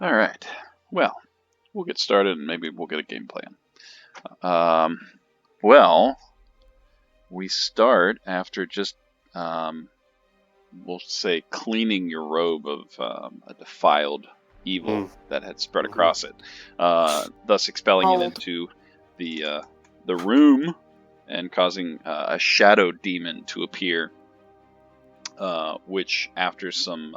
All right. Well, we'll get started and maybe we'll get a game plan. Well, we start after just, we'll say, cleaning your robe of a defiled evil that had spread across it, thus expelling it into the room and causing a shadow demon to appear, which, after some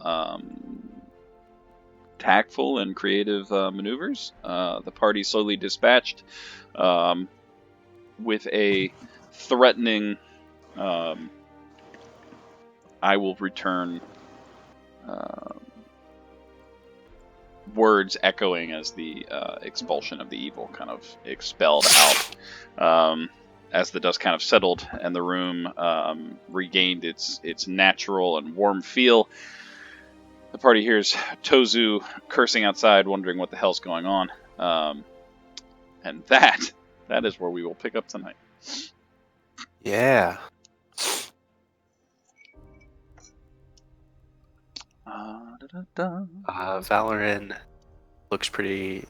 tactful and creative maneuvers, the party slowly dispatched with a threatening I will return words echoing as the expulsion of the evil kind of expelled out. As the dust kind of settled and the room regained its natural and warm feel, the party hears Tozu cursing outside, wondering what the hell's going on. And that is where we will pick up tonight. Yeah. Valorin looks pretty,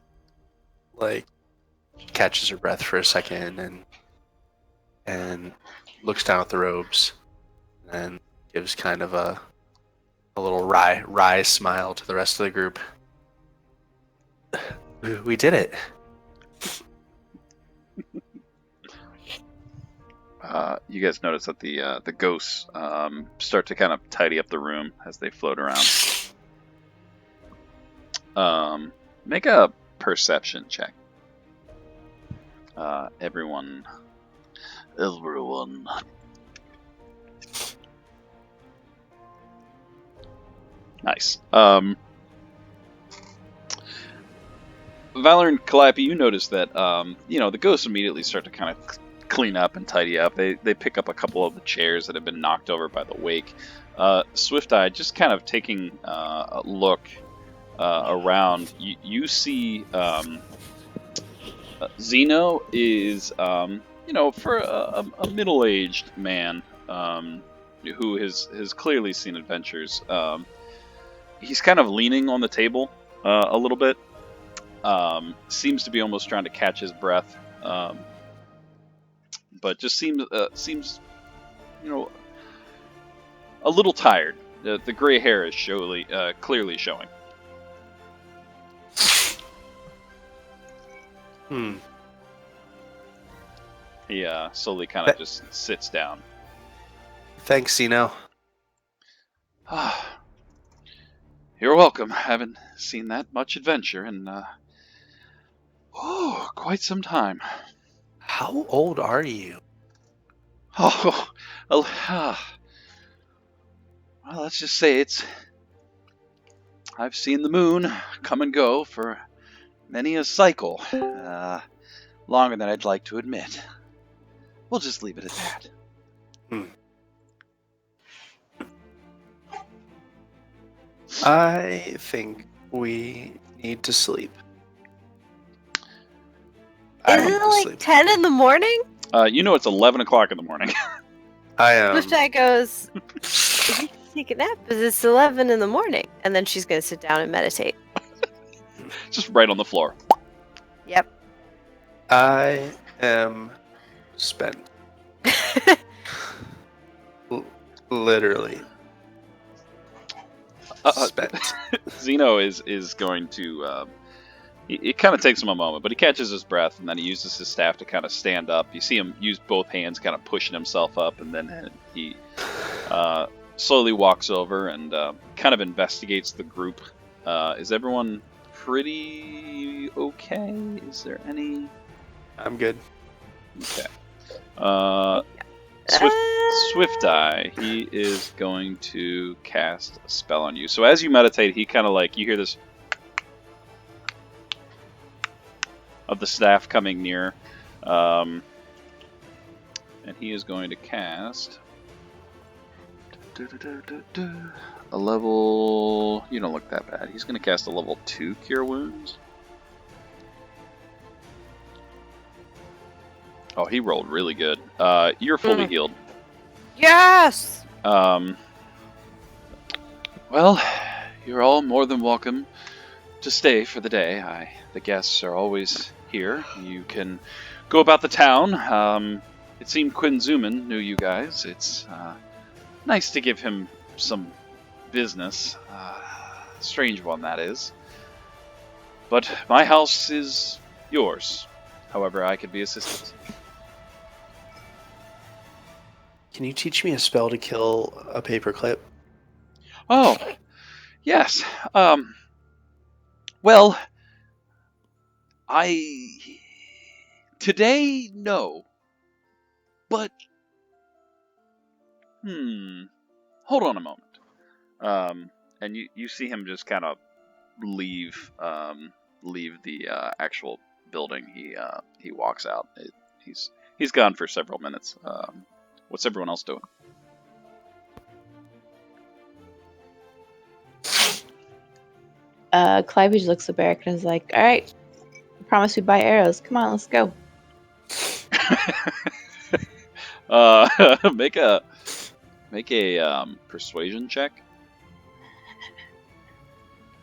catches her breath for a second and looks down at the robes and gives kind of a little wry smile to the rest of the group. We did it. You guys notice that the ghosts start to kind of tidy up the room as they float around. Make a perception check. Everyone. Nice. Valor and Calliope, you notice that the ghosts immediately start to kind of clean up and tidy up. They pick up a couple of the chairs that have been knocked over by the wake. Swift Eye, just kind of taking a look around, you see Zeno is for a middle-aged man who has clearly seen adventures. He's kind of leaning on the table a little bit. Seems to be almost trying to catch his breath. But just seems a little tired. The gray hair is clearly showing. He slowly kind of just sits down. Thanks, Zeno. You're welcome. Haven't seen that much adventure in quite some time. How old are you? Well, let's just say I've seen the moon come and go for many a cycle, longer than I'd like to admit. We'll just leave it at that. I think we need to sleep. Isn't it like 10 in the morning? It's 11 o'clock in the morning. Swift Eye goes, if you take a nap, because it's 11 in the morning. And then she's going to sit down and meditate. Just right on the floor. Yep. I am spent. Literally. Spent. Zeno is going to... It kind of takes him a moment, but he catches his breath, and then he uses his staff to kind of stand up. You see him use both hands, kind of pushing himself up, and then he slowly walks over and kind of investigates the group. Is everyone pretty okay? Is there any... I'm good. Okay. Swift Eye, he is going to cast a spell on you. So as you meditate, he kind of you hear this of the staff coming near, and he is going to cast a level... You don't look that bad. He's going to cast a level 2 Cure Wounds. Oh, he rolled really good. You're fully healed. Yes! Well, you're all more than welcome to stay for the day. The guests are always here. You can go about the town. It seemed Quinn Zuman knew you guys. It's nice to give him some business. Strange one, that is. But my house is yours. However, I could be assisted. Can you teach me a spell to kill a paperclip? Oh, yes. Well, today, no. But, hold on a moment. And you see him just kind of leave the actual building. He walks out. He's gone for several minutes. What's everyone else doing? Clypeage looks at Barrick and is like, all right, I promise we buy arrows. Come on, let's go. Make a persuasion check.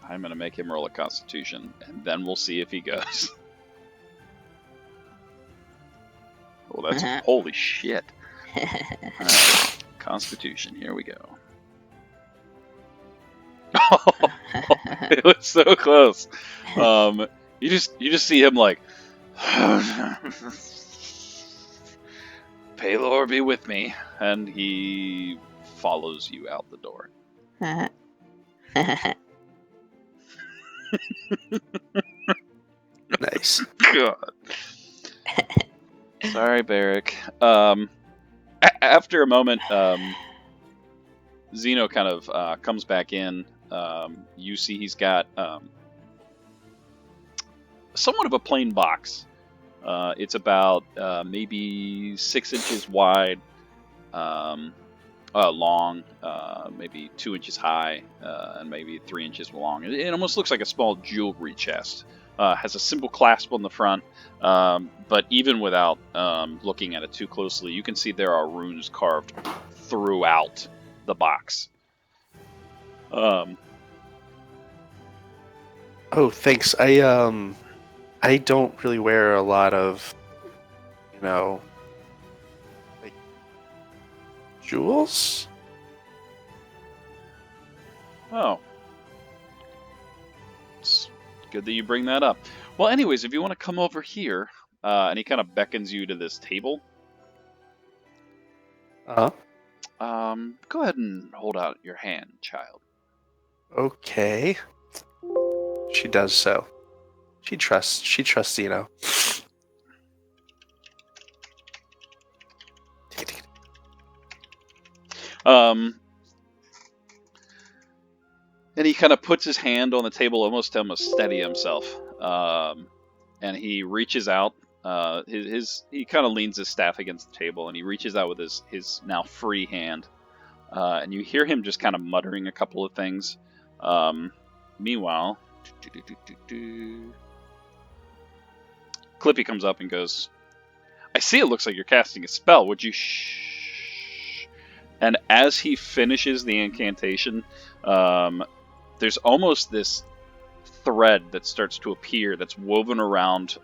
I'm gonna make him roll a Constitution, and then we'll see if he goes. Oh, that's holy shit! Constitution. Here we go. It was so close. You just see him like, Paylor be with me, and he follows you out the door. Nice. God. Sorry, Barrick. After a moment, Zeno kind of comes back in. You see he's got somewhat of a plain box. It's about maybe 6 inches wide, long, maybe 2 inches high, and maybe 3 inches long. It almost looks like a small jewelry chest. Has a simple clasp on the front, but even without looking at it too closely, you can see there are runes carved throughout the box. Oh, thanks. I don't really wear a lot of, like jewels. Oh. It's good that you bring that up. Well, anyways, if you want to come over here, and he kind of beckons you to this table. Uh-huh. Go ahead and hold out your hand, child. Okay. She does so. She trusts Zeno. And he kind of puts his hand on the table, almost to steady himself. And he reaches out. He kind of leans his staff against the table, and he reaches out with his now free hand. And you hear him just kind of muttering a couple of things. Meanwhile, Clippy comes up and goes, I see it looks like you're casting a spell. Would you shh? And as he finishes the incantation, there's almost this thread that starts to appear that's woven around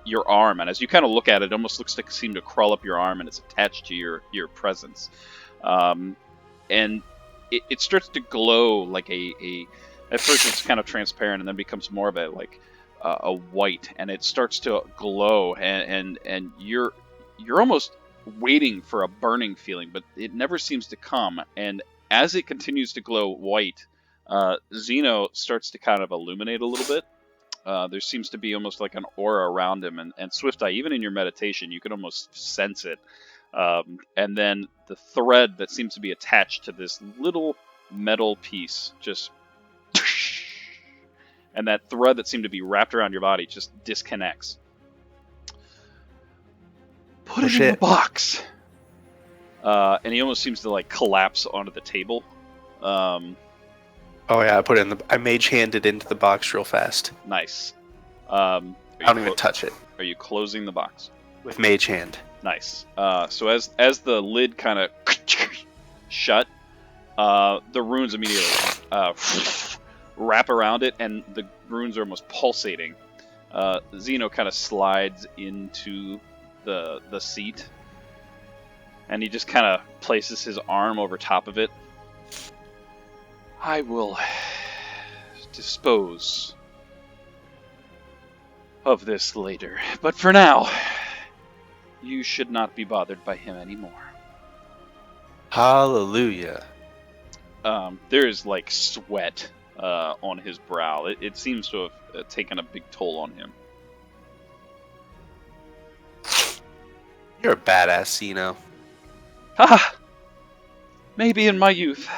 your arm. And as you kind of look at it, it almost looks like it seemed to crawl up your arm, and it's attached to your presence. And it starts to glow like at first it's kind of transparent, and then becomes more of a white, and it starts to glow, and you're almost waiting for a burning feeling, but it never seems to come. And as it continues to glow white, Zeno starts to kind of illuminate a little bit. There seems to be almost like an aura around him, and Swift Eye, even in your meditation, you can almost sense it. And then the thread that seems to be attached to this little metal piece just... and that thread that seemed to be wrapped around your body just disconnects. Put it in the box! And he almost seems to collapse onto the table. Oh yeah, I mage-handed into the box real fast. Nice. I don't even touch it. Are you closing the box? With mage hand. Nice. So as the lid kind of shut, the runes immediately wrap around it, and the runes are almost pulsating. Xeno kind of slides into the seat, and he just kind of places his arm over top of it. I will dispose of this later, but for now, you should not be bothered by him anymore. Hallelujah. There is like sweat on his brow. It seems to have taken a big toll on him. You're a badass, Xeno. Maybe in my youth.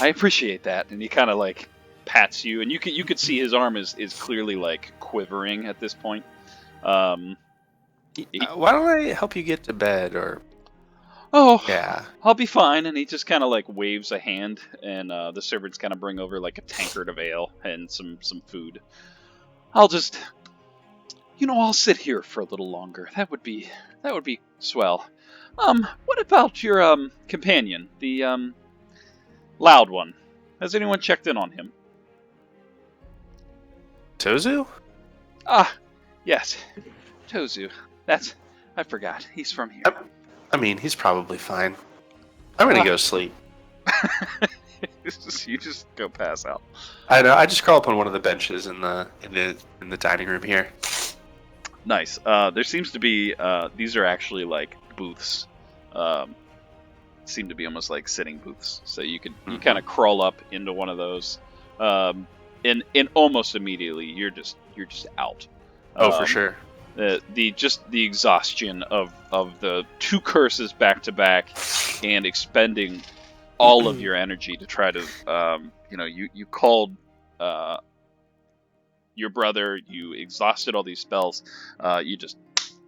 I appreciate that. And he kind of like pats you, and you could see his arm is clearly like quivering at this point. Why don't I help you get to bed? Or yeah, I'll be fine. And he just kind of like waves a hand, and the servants kind of bring over like a tankard of ale and some food. I'll just, I'll sit here for a little longer. That would be swell. What about your companion, the loud one? Has anyone checked in on him? Tozu? Yes, Tozu. I forgot. He's from here. I mean, he's probably fine. I'm gonna go sleep. You just go pass out. I know. I just crawl up on one of the benches in the dining room here. Nice. There seems to be these are actually like booths. Seem to be almost like sitting booths. So you kind of crawl up into one of those, and almost immediately you're just out. Oh, for sure. The exhaustion of the two curses back to back, and expending all of your energy to try to you called your brother, you exhausted all these spells, you just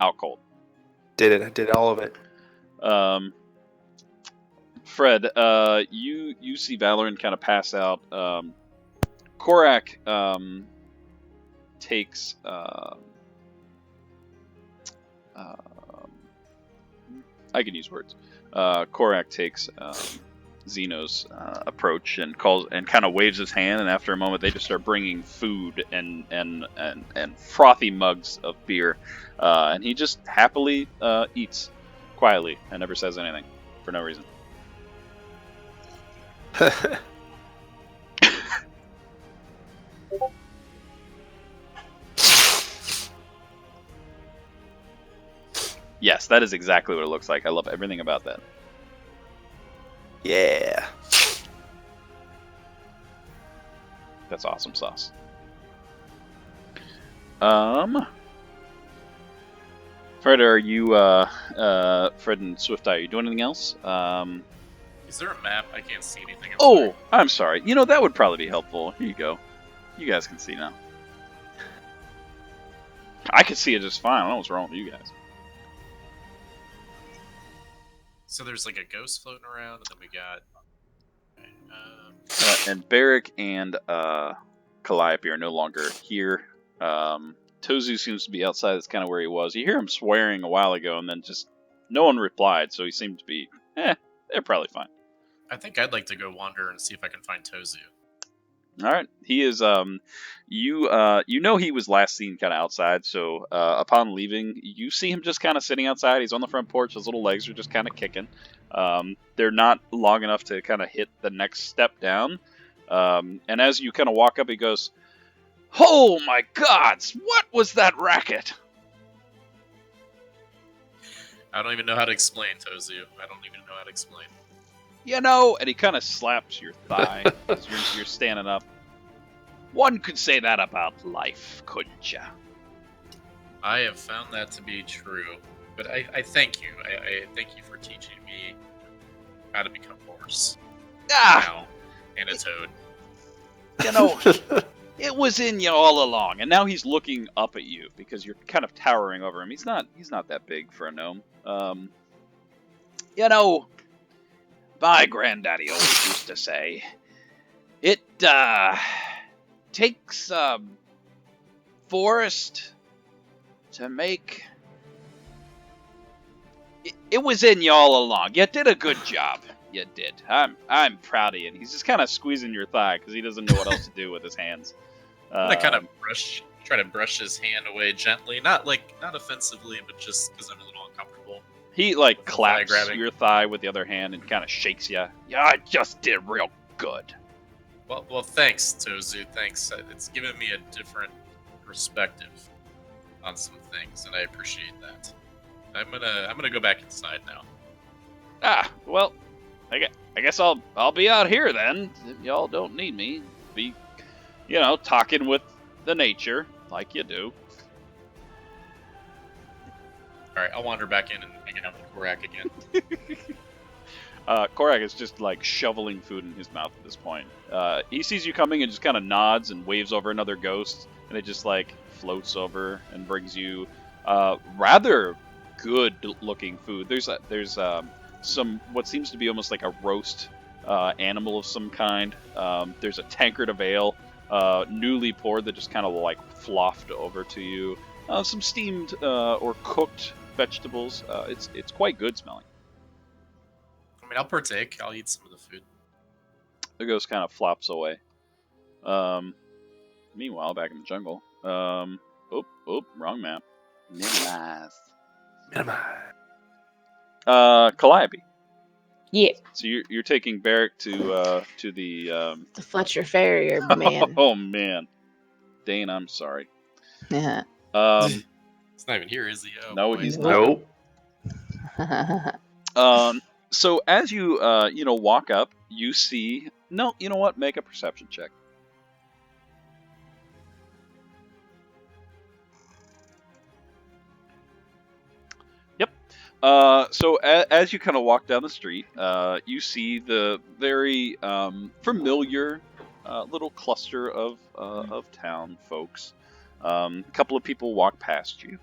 out cold. Did it? I did all of it. Fred, you see Valorant kind of pass out. Korak takes I can use words. Korak takes Xeno's approach and calls and kind of waves his hand, and after a moment they just start bringing food and frothy mugs of beer, and he just happily eats quietly and never says anything for no reason. Yes, that is exactly what it looks like. I love everything about that. Yeah. That's awesome sauce. Fred, are you Fred and Swift Eye, are you doing anything else? Is there a map? I can't see anything. I'm sorry. That would probably be helpful. Here you go. You guys can see now. I can see it just fine. I don't know what's wrong with you guys. So there's like a ghost floating around, and then we got... and Barrick and Calliope are no longer here. Tozu seems to be outside. That's kind of where he was. You hear him swearing a while ago, and then just no one replied, so he seemed to be, they're probably fine. I think I'd like to go wander and see if I can find Tozu. All right, he is. He was last seen kind of outside. So upon leaving, you see him just kind of sitting outside. He's on the front porch. His little legs are just kind of kicking. They're not long enough to kind of hit the next step down. And as you kind of walk up, he goes, "Oh my gods! What was that racket?" I don't even know how to explain, Tozu. I don't even know how to explain. And he kind of slaps your thigh as you're standing up. One could say that about life, couldn't ya? I have found that to be true, but I thank you. I thank you for teaching me how to become a horse. Now, and a toad. It was in you all along, and now he's looking up at you because you're kind of towering over him. He's not that big for a gnome. My granddaddy always used to say, it takes forest to make it was in you all along. You did a good job. You did. I'm proud of you. And he's just kind of squeezing your thigh because he doesn't know what else to do with his hands. I kind of try to brush his hand away gently, not offensively, but just because I'm a little uncomfortable. He like claps your thigh with the other hand and kind of shakes you. Yeah, I just did real good. Well, thanks, Tozu. Thanks. It's given me a different perspective on some things, and I appreciate that. I'm gonna go back inside now. Well, I guess I'll be out here then. If y'all don't need me, be, talking with the nature like you do. All right, I'll wander back in and hang out with Korak again. Korak is just like shoveling food in his mouth at this point. He sees you coming and just kind of nods and waves over another ghost, and it just like floats over and brings you rather good-looking food. There's some what seems to be almost like a roast animal of some kind. There's a tankard of ale, newly poured, that just kind of like flopped over to you. Some steamed or cooked vegetables. It's quite good smelling. I mean, I'll partake. I'll eat some of the food. The ghost kind of flops away. Meanwhile, back in the jungle. Wrong map. Minimize. Calliope. Yeah. So you're taking Barrick to the The Fletcher Farrier, man. Oh man, Dane, I'm sorry. Yeah. He's not even here, is he? Oh, No, boy. he's not. Nope. So as you walk up, you see. No, you know what? Make a perception check. Yep. So as you kind of walk down the street, you see the very familiar little cluster of town folks. A couple of people walk past you.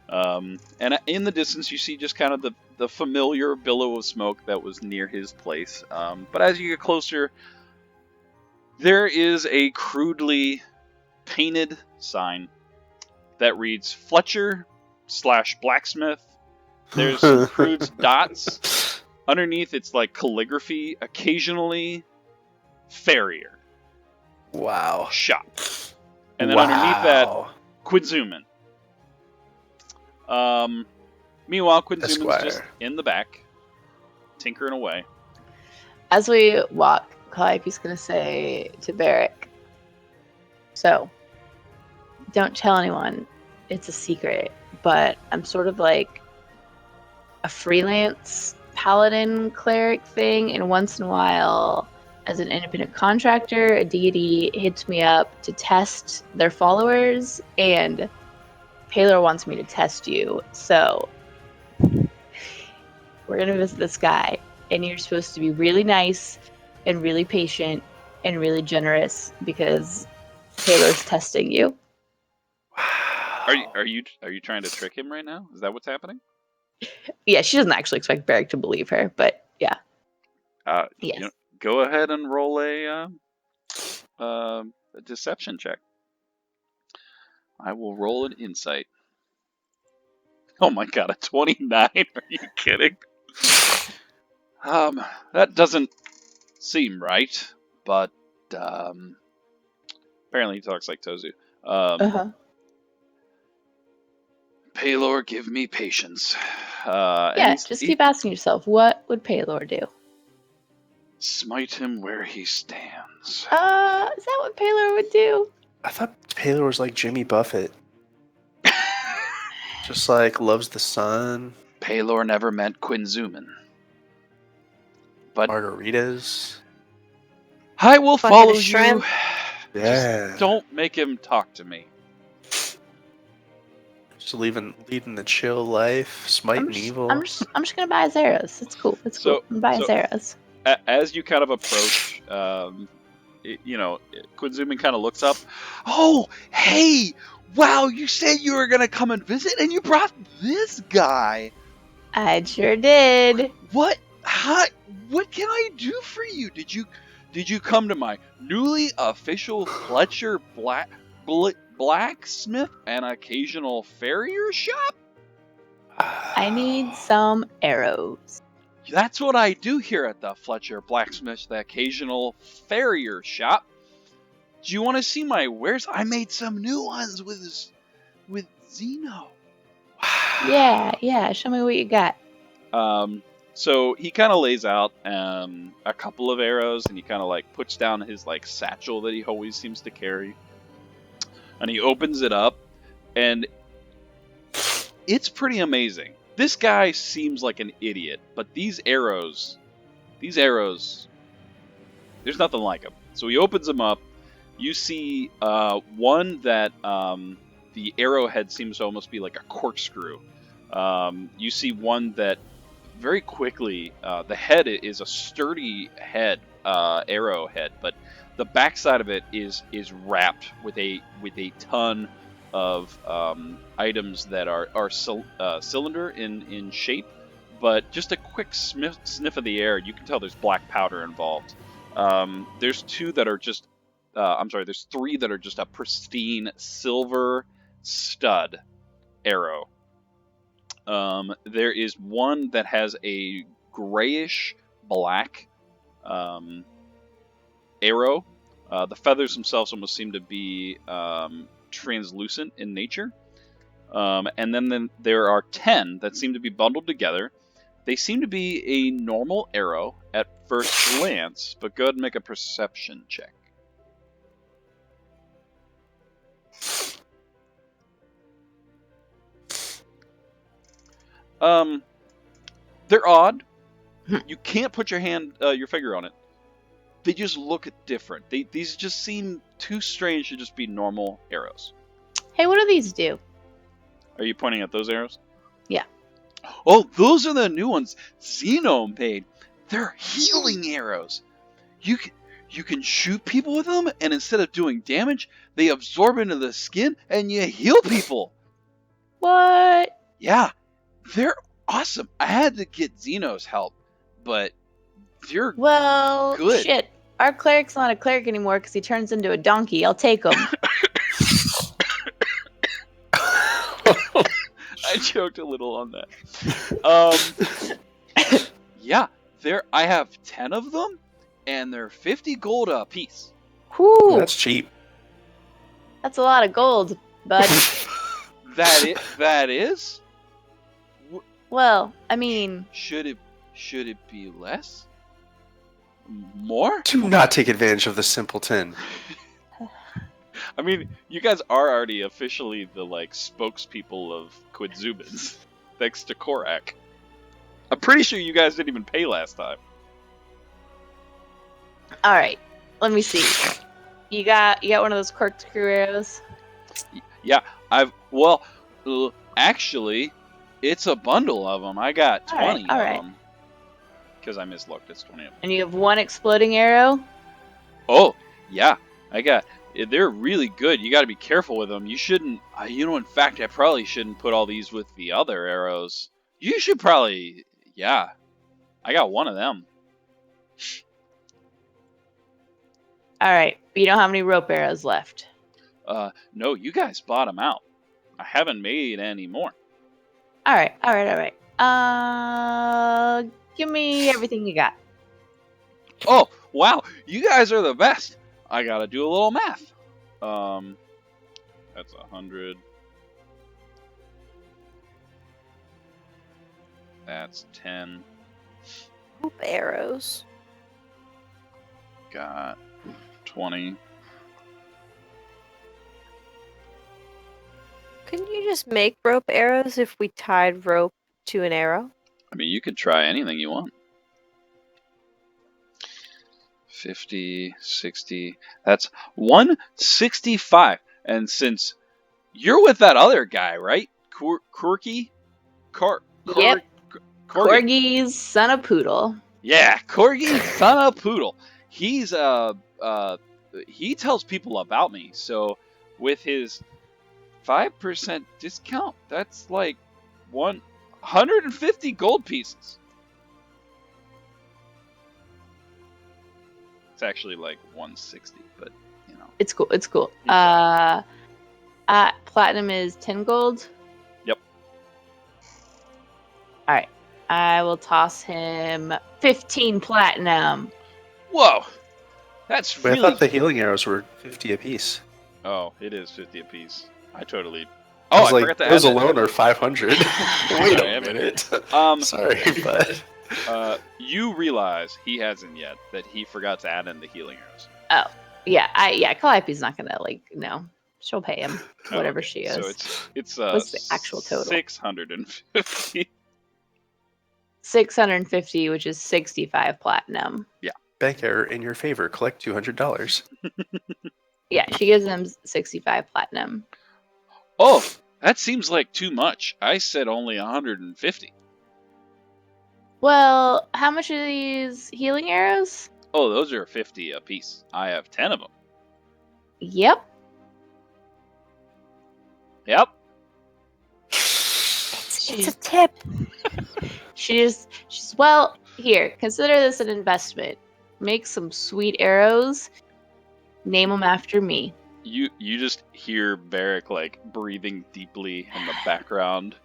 And in the distance, you see just kind of the familiar billow of smoke that was near his place. But as you get closer, there is a crudely painted sign that reads Fletcher/blacksmith. There's some crude dots. Underneath, it's like calligraphy. Occasionally, farrier. Wow. Shop. And then underneath that, Quinzuman. Meanwhile, Quinzuman's just in the back, tinkering away. As we walk, Calliope's going to say to Barrick, so, don't tell anyone. It's a secret. But I'm sort of like a freelance paladin cleric thing, and once in a while, as an independent contractor, a deity hits me up to test their followers, and Paylor wants me to test you, so we're gonna visit this guy, and you're supposed to be really nice and really patient and really generous because Paylor's testing you. Are you trying to trick him right now? Is that what's happening? Yeah, she doesn't actually expect Barrick to believe her, but yeah. Yes. Go ahead and roll a deception check. I will roll an insight. Oh my god, a 29? Are you kidding? That doesn't seem right, but apparently he talks like Tozu. Paylor, give me patience. Yeah, just keep asking yourself, what would Paylor do? Smite him where he stands. Is that what Paylor would do? I thought Paylor was like Jimmy Buffett. Just like loves the sun. Paylor never meant Quinzuman. But margaritas. I will follow you. Yeah. Just don't make him talk to me. Just leading the chill life, smiting evil. I'm just gonna buy his arrows. It's cool. It's cool. I'm buying his arrows. As you kind of approach, Quinzuman kind of looks up. Oh, hey! Wow, you said you were gonna come and visit, and you brought this guy. I sure did. What? What can I do for you? Did you come to my newly official Fletcher blacksmith and occasional farrier shop? I need some arrows. That's what I do here at the Fletcher Blacksmith, the occasional farrier shop. Do you want to see my wares? I made some new ones with Zeno. Yeah. Show me what you got. So he kind of lays out a couple of arrows, and he kind of like puts down his like satchel that he always seems to carry, and he opens it up, and it's pretty amazing. This guy seems like an idiot, but these arrows, there's nothing like them. So he opens them up. You see one that the arrowhead seems to almost be like a corkscrew. You see one that very quickly, the head is a sturdy head, arrowhead, but the backside of it is wrapped with a ton of items that are cylinder in shape, but just a quick sniff of the air, you can tell there's black powder involved. There's two that are just, there's three that are just a pristine silver stud arrow. There is one that has a grayish black arrow. The feathers themselves almost seem to be translucent in nature. And then there are 10 that seem to be bundled together. They seem to be a normal arrow at first glance, but go ahead and make a perception check. They're odd. You can't put your finger on it. They just look different. These just seem too strange to just be normal arrows. Hey, what do these do? Are you pointing at those arrows? Yeah. Oh, those are the new ones Zeno made. They're healing arrows. You can shoot people with them, and instead of doing damage, they absorb into the skin, and you heal people. What? Yeah, they're awesome. I had to get Zeno's help, but they're good. Shit. Our cleric's not a cleric anymore because he turns into a donkey. I'll take him. I joked a little on that. Yeah, I have 10 of them, and they're 50 gold a piece. Whew. That's cheap. That's a lot of gold, bud. That is? Well, I mean... Should it be less? More? Do not take advantage of the simpleton. I mean, you guys are already officially the, spokespeople of Quid-Zubins, thanks to Korak. I'm pretty sure you guys didn't even pay last time. Alright, let me see. You got one of those corkscrew arrows? Yeah, actually, it's a bundle of them. I got 20 of them. Because I mislooked, it's 20 of them. And you have one exploding arrow? Oh, yeah, they're really good. You got to be careful with them. You shouldn't, in fact, I probably shouldn't put all these with the other arrows. You should probably, yeah. I got one of them. Alright, but you don't have any rope arrows left. No, you guys bought them out. I haven't made any more. Alright. Give me everything you got. Oh, wow, you guys are the best. I gotta do a little math. That's 100. That's 10. Rope arrows. Got 20. Couldn't you just make rope arrows if we tied rope to an arrow? I mean, you could try anything you want. 50, 60. That's 165. And since you're with that other guy, right? Corgi? Yep. Corgi's son of Poodle. Yeah, Corgi, son of Poodle. He's he tells people about me. So with his 5% discount, that's like 150 gold pieces. It's actually like 160, but you know. It's cool. Platinum is 10 gold. Yep. All right. I will toss him 15 platinum. Whoa, that's Wait, I really. thought the healing arrows were 50 apiece. Oh, it is 50 apiece. I totally. I Oh, was I like, forgot to add those that. alone are 500. Wait Sorry, a minute. Sorry, but You realize he hasn't yet that he forgot to add in the healing arrows. Oh, yeah. Calliope's not gonna she'll pay him whatever Okay, she owes. So it's What's the actual total? 650. 650, which is 65 platinum. bank error in your favor. Collect $200. Yeah, she gives him 65 platinum. Oh, that seems like too much. I said only 150. Well, how much are these healing arrows? Oh, those are 50 a piece. I have 10 of them. Yep. Yep. It's a tip. She's well, here, consider this an investment. Make some sweet arrows. Name them after me. You just hear Barrick like breathing deeply in the background.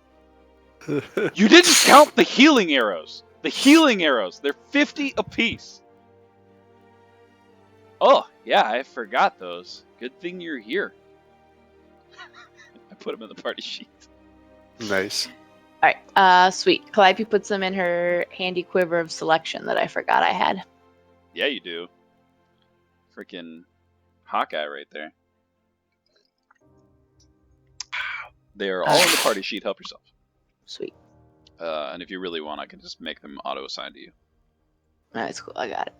You didn't count the healing arrows. The healing arrows. They're 50 apiece. Oh, yeah, I forgot those. Good thing you're here. I put them in the party sheet. Nice. All right, sweet. Calliope puts them in her handy quiver of selection that I forgot I had. Yeah, you do. Freaking Hawkeye right there. They are all in the party sheet. Help yourself. Sweet. And if you really want, I can just make them auto-assigned to you. That's cool. I got it.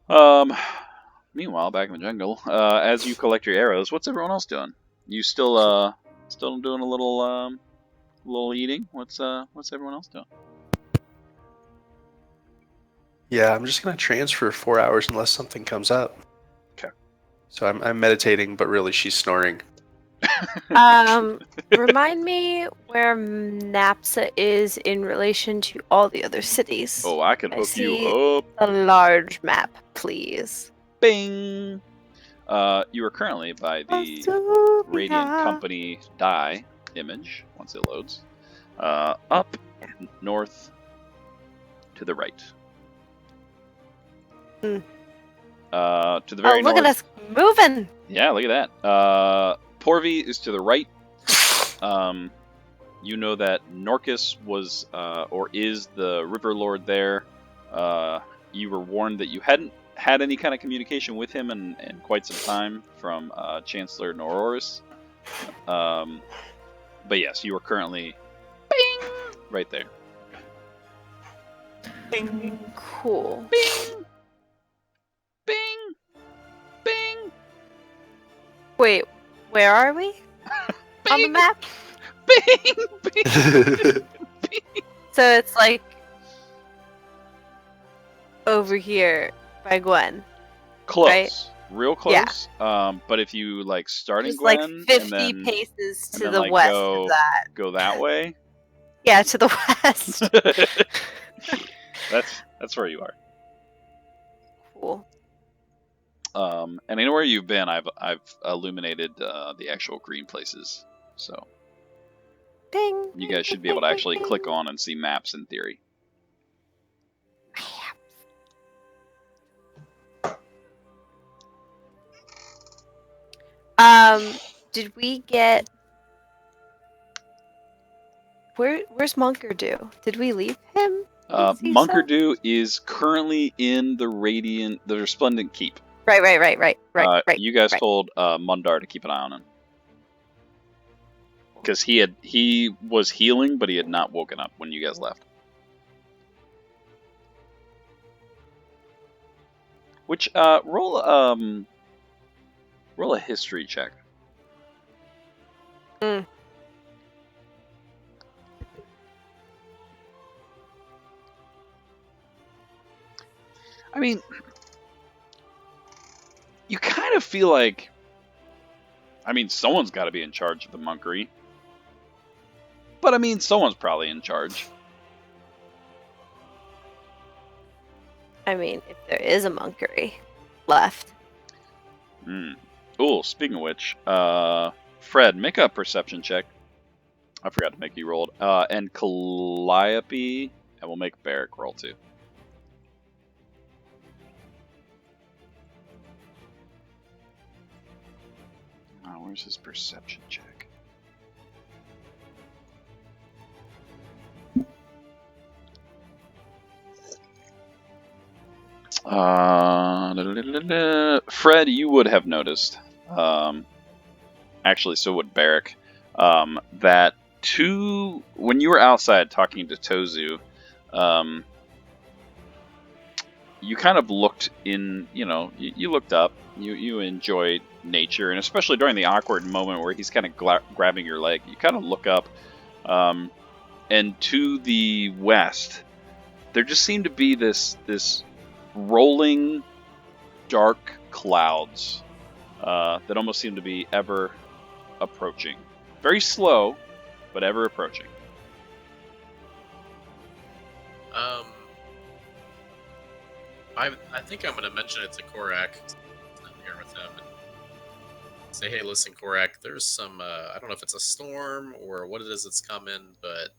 All right. Meanwhile, back in the jungle, as you collect your arrows, what's everyone else doing? You still doing a little eating? What's everyone else doing? Yeah, I'm just going to transfer 4 hours unless something comes up. Okay. So I'm meditating, but really she's snoring. Remind me where Napsa is in relation to all the other cities. Oh, I can I hook you see up. a large map, please. Bing! You are currently by the Radiant Company die image, once it loads. Up north to the right. Hmm. To the very look north. at us moving! Yeah, look at that. Porvy is to the right. You know that Norcus was, or is the River Lord there. You were warned that you hadn't had any kind of communication with him in quite some time from Chancellor Nororis. But yes, you are currently bing, right there. Bing. Cool. Bing! Bing! Bing! Wait, where are we? On the map? Bing! Bing! So it's like over here by Gwen. Close. Right? Real close. Yeah. But if you like starting Just Gwen like 50 and then, paces to then, the like, west go, of that. Go that way. Yeah, to the west. That's where you are. Cool. And anywhere you've been, I've illuminated the actual green places, so Ding. you guys should be able to actually click on and see maps in theory. Did we get? Where's Munkerdew? Did we leave him? Munkerdew is currently in the Resplendent Keep. Right. You guys told Mundar to keep an eye on him because he was healing, but he had not woken up when you guys left. Which roll a history check. I mean, you kind of feel like, someone's got to be in charge of the monkery. But someone's probably in charge. If there is a monkery left. Oh, speaking of which, Fred, make a perception check. I forgot to make you roll. And Calliope, and we'll make Barrick roll too. Oh, where's his perception check? Fred, you would have noticed. Actually, so would Barrick. That when you were outside talking to Tozu, you kind of looked in. You looked up. You enjoyed nature, and especially during the awkward moment where he's kind of grabbing your leg, you kind of look up, and to the west, there just seemed to be this rolling dark clouds that almost seem to be ever approaching. Very slow, but ever approaching. I think I'm going to mention it to Korak. I'm here with him and say, hey, listen, Korak, there's some, I don't know if it's a storm or what it is that's coming, but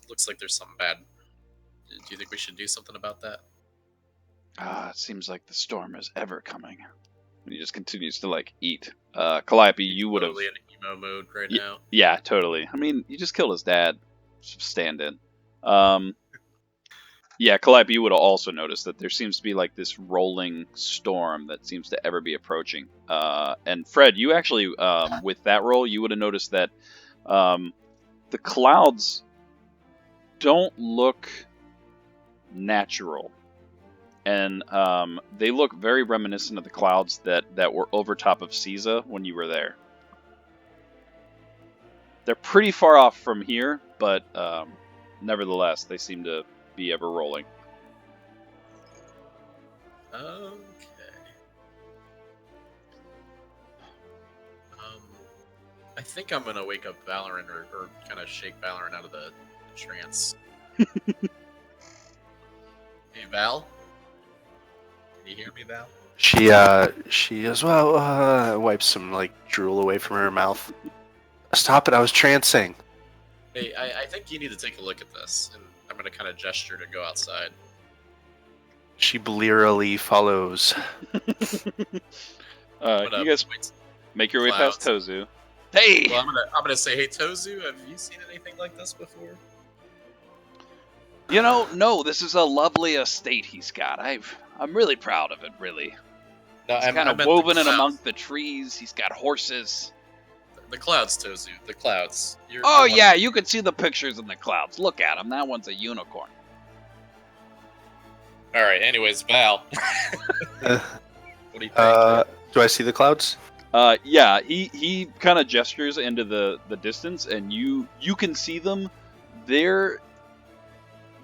looks like there's something bad. Do you think we should do something about that? It seems like the storm is ever coming. And he just continues to eat. Calliope, you would have totally in emo mode right now. Yeah, totally. I mean, you just killed his dad. Stand in. Yeah, Calliope, you would have also noticed that there seems to be this rolling storm that seems to ever be approaching. And Fred, you actually, with that roll, you would have noticed that the clouds don't look natural. And they look very reminiscent of the clouds that were over top of Caesar when you were there. They're pretty far off from here, but nevertheless, they seem to be ever rolling. Okay. I think I'm gonna wake up Valorant or kind of shake Valorant out of the trance. Hey Val, can you hear me, Val? She as well wipes some drool away from her mouth. Stop it! I was trancing. Hey, I think you need to take a look at this, and I'm gonna kind of gesture to go outside. She blearily follows. You guys make your way past Tozu. Hey! Well, I'm gonna say, hey Tozu, have you seen anything like this before? No, this is a lovely estate he's got. I'm really proud of it, really. No, it's kind of woven in among the trees. He's got horses. The clouds, Tozu. The clouds. Yeah, you can see the pictures in the clouds. Look at him. That one's a unicorn. All right. Anyways, Val. What do you think? Do I see the clouds? Yeah. He kind of gestures into the distance, and you can see them. They're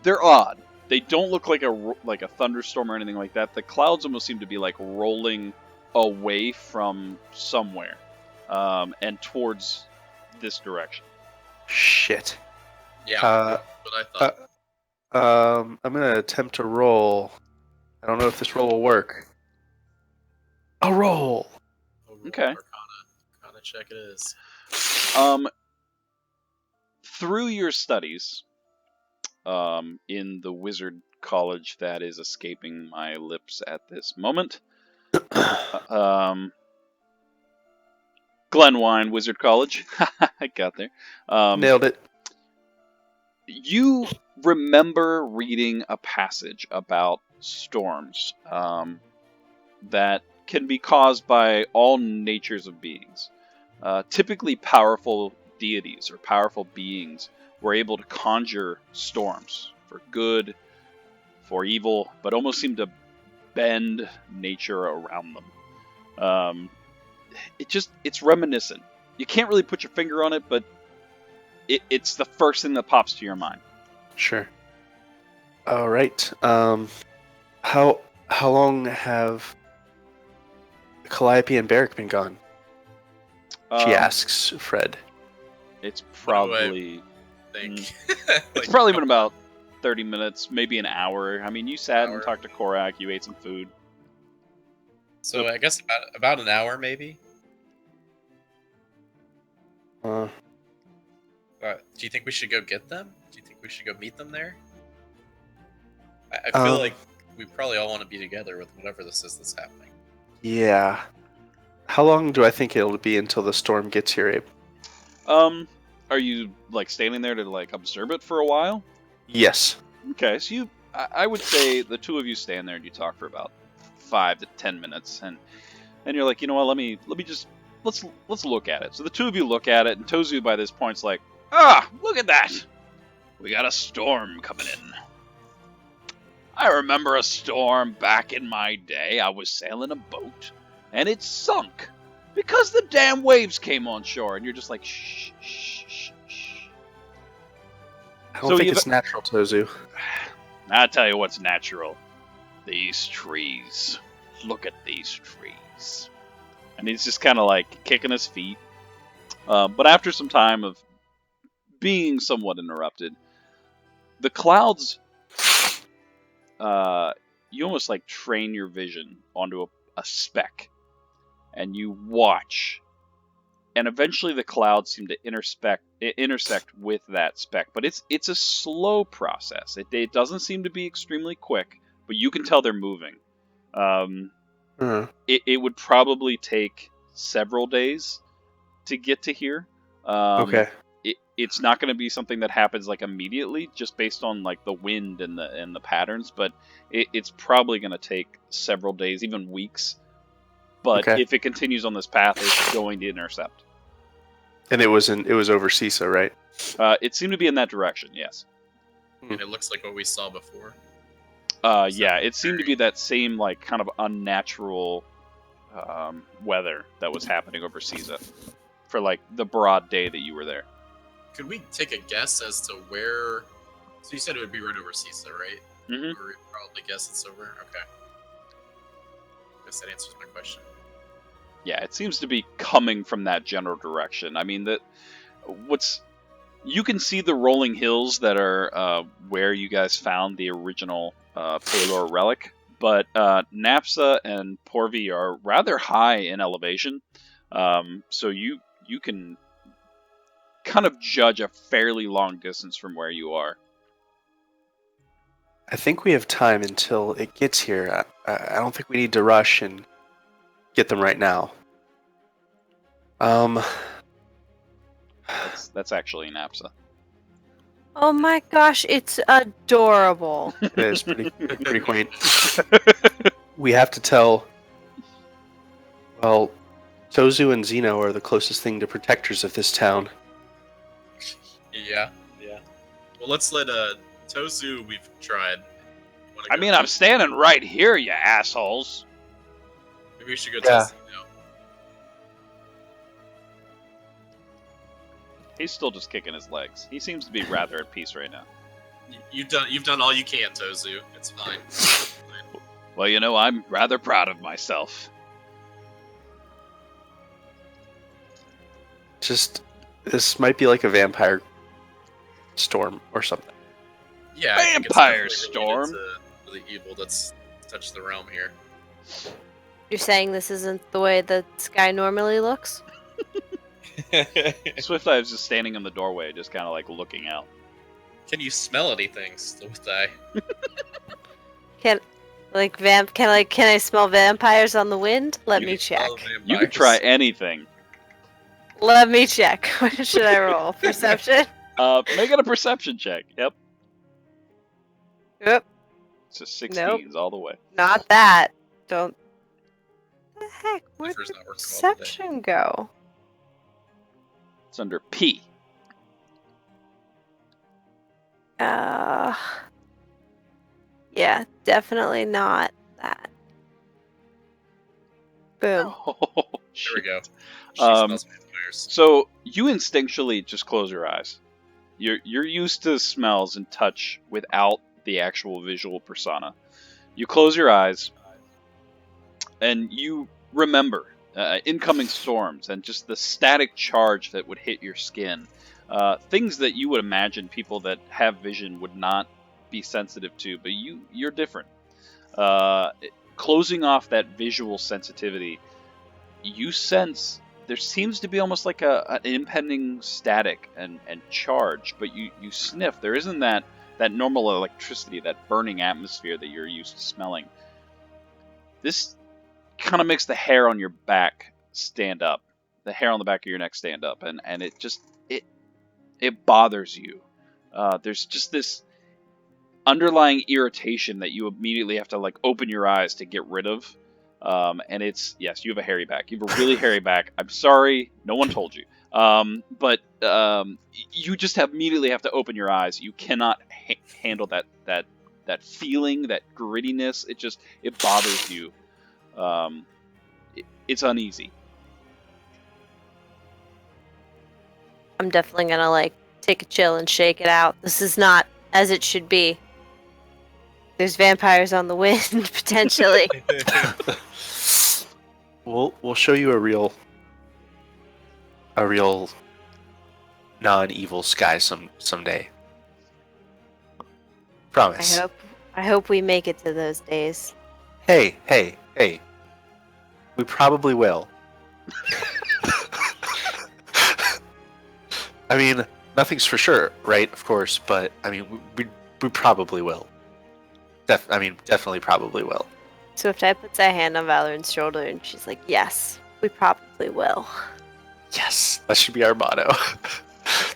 odd. They don't look like a thunderstorm or anything like that. The clouds almost seem to be rolling away from somewhere. And towards this direction. Shit. Yeah, that's what I thought. I'm gonna attempt to roll. I don't know if this roll will work. A roll. Okay. Arcana check it is. Through your studies, in the wizard college that is escaping my lips at this moment, Glenwine Wizard College. I got there. Nailed it. You remember reading a passage about storms that can be caused by all natures of beings. Typically, powerful deities or powerful beings were able to conjure storms for good, for evil, but almost seem to bend nature around them. It's reminiscent. You can't really put your finger on it, but it's the first thing that pops to your mind. Sure. All right. How long have Calliope and Barrick been gone? She asks Fred. It's probably it's probably been about 30 minutes, maybe an hour. I mean, you sat and talked to Korak, you ate some food. So I guess about an hour, maybe. Do you think we should go get them? Do you think we should go meet them there? I feel like we probably all want to be together with whatever this is that's happening. Yeah. How long do I think it'll be until the storm gets here, Abe? Are you like standing there to like observe it for a while? Yes. Okay, so I would say the two of you stand there and you talk for about 5 to 10 minutes, and you're like, you know what? Let's look at it. So the two of you look at it, and Tozu by this point's like, look at that! We got a storm coming in. I remember a storm back in my day. I was sailing a boat, and it sunk because the damn waves came on shore. And you're just like, shh, shh, shh, shh. I don't think it's natural, Tozu. I'll tell you what's natural. These trees. Look at these trees. And he's just kind of like kicking his feet. But after some time of being somewhat interrupted, the clouds, you almost like train your vision onto a speck. And you watch. And eventually the clouds seem to intersect with that speck. But it's a slow process. It doesn't seem to be extremely quick, but you can tell they're moving. It would probably take several days to get to here. Okay. It's not going to be something that happens like immediately, just based on like the wind and the patterns. But it's probably going to take several days, even weeks. But if it continues on this path, it's going to intercept. And it was over CISA, right? It seemed to be in that direction, yes. And it looks like what we saw before. Yeah, it seemed to be that same like kind of unnatural weather that was happening over CISA for like the broad day that you were there. Could we take a guess as to where? So you said it would be right over CISA, right? Mm-hmm. Or we'd probably guess it's over. Okay. I guess that answers my question. Yeah, it seems to be coming from that general direction. I mean, you can see the rolling hills that are where you guys found the original Pelor relic, but Napsa and Porvi are rather high in elevation, so you can kind of judge a fairly long distance from where you are. I think we have time until it gets here. I don't think we need to rush and get them right now. That's actually Napsa. Oh my gosh, it's adorable. It is pretty quaint. We have to tell. Well, Tozu and Zeno are the closest thing to protectors of this town. Yeah. Well, let's let Tozu. We've tried. I mean, I'm standing right here, you assholes. Maybe we should go test it now. He's still just kicking his legs. He seems to be rather at peace right now. You've done all you can, Tozu. It's fine. Well, you know, I'm rather proud of myself. This might be like a vampire storm or something. Yeah, vampire storm. To the evil that's touched the realm here. You're saying this isn't the way the sky normally looks? Swift Eye is just standing in the doorway, just kind of like looking out. Can you smell anything, Swift Eye? Can I smell vampires on the wind? Let me check. You can try anything. Let me check. What should I roll? Perception? Make it a perception check. Yep. Yep. It's a 16s all the way. Not that. Don't. What the heck? Where'd Clifford's the not working well perception go? It's under P. Yeah, definitely not that. Boom. Oh, There we go. She Um, smells vampires. So you instinctually just close your eyes. You're used to smells and touch without the actual visual persona. You close your eyes, and you remember incoming storms and just the static charge that would hit your skin. Things that you would imagine people that have vision would not be sensitive to, but you're different. Closing off that visual sensitivity, you sense there seems to be almost like an impending static and charge, but you sniff. There isn't that normal electricity, that burning atmosphere that you're used to smelling. This kind of makes the hair on your back stand up, the hair on the back of your neck stand up, and it just it bothers you. There's just this underlying irritation that you immediately have to like open your eyes to get rid of. And it's, yes, you have a hairy back. You have a really hairy back. I'm sorry, no one told you. But you just immediately have to open your eyes. You cannot handle that feeling, that grittiness. It bothers you. It's uneasy. I'm definitely gonna like take a chill and shake it out. This is not as it should be. There's vampires on the wind, potentially. We'll show you a real non-evil sky someday. Promise. I hope we make it to those days. Hey. We probably will. I mean, nothing's for sure, right? Of course, but I mean, we probably will. Definitely probably will. Swift-Eye puts a hand on Valorant's shoulder and she's like, yes, we probably will. Yes, that should be our motto.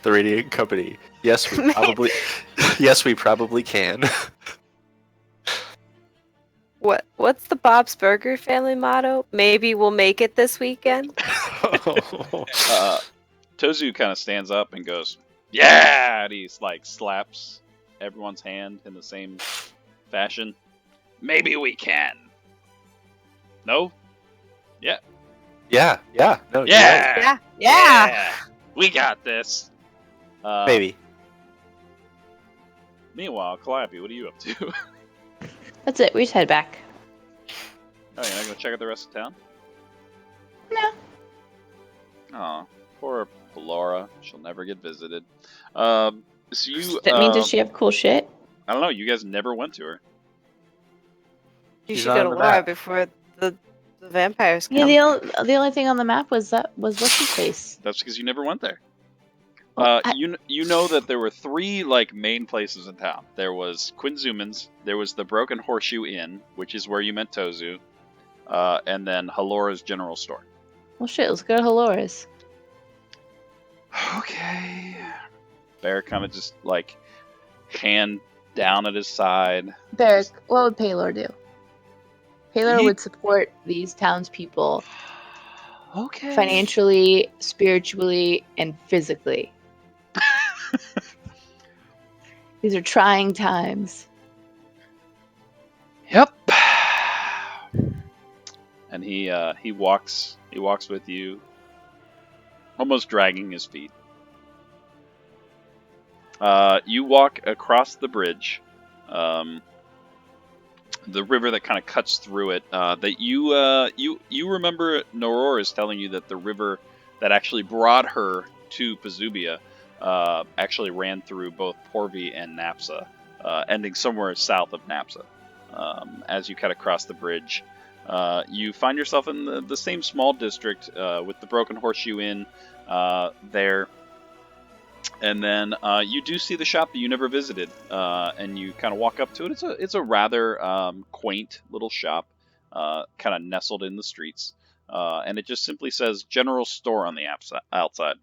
The Radiant Company. Yes, we probably. Yes, we probably can. What's the Bob's Burger family motto? Maybe we'll make it this weekend. Tozu kind of stands up and goes, "Yeah!" And he's like slaps everyone's hand in the same fashion. Maybe we can. No? Yeah. Yeah. No. Yeah. Right. Yeah. We got this. Maybe. Meanwhile, Calliope, what are you up to? That's it. We just head back. Oh, you're not gonna check out the rest of town? No. Oh, poor Laura. She'll never get visited. So you. That means does she have cool shit? I don't know. You guys never went to her. You She's should go on to the Laura map. before the vampires come. Yeah, the only thing on the map was what's his face. That's because you never went there. Well, You know that there were three like main places in town. There was Quinzuman's, there was the Broken Horseshoe Inn, which is where you met Tozu, and then Halora's General Store. Well, shit. Let's go to Halora's. Okay. Bear kind of just like hand down at his side. Beric, what would Paylor do? Paylor He- would support these townspeople Okay. financially, spiritually, and physically. These are trying times. Yep. And he walks with you, almost dragging his feet. You walk across the bridge, the river that kind of cuts through it. That you remember Noror is telling you that the river that actually brought her to Pazubia actually ran through both Porvi and Napsa, ending somewhere south of Napsa. As you cut across the bridge, you find yourself in the same small district with the Broken Horseshoe Inn there. And then you do see the shop that you never visited, and you kind of walk up to it. It's a rather quaint little shop, kind of nestled in the streets, and it just simply says General Store on the outside.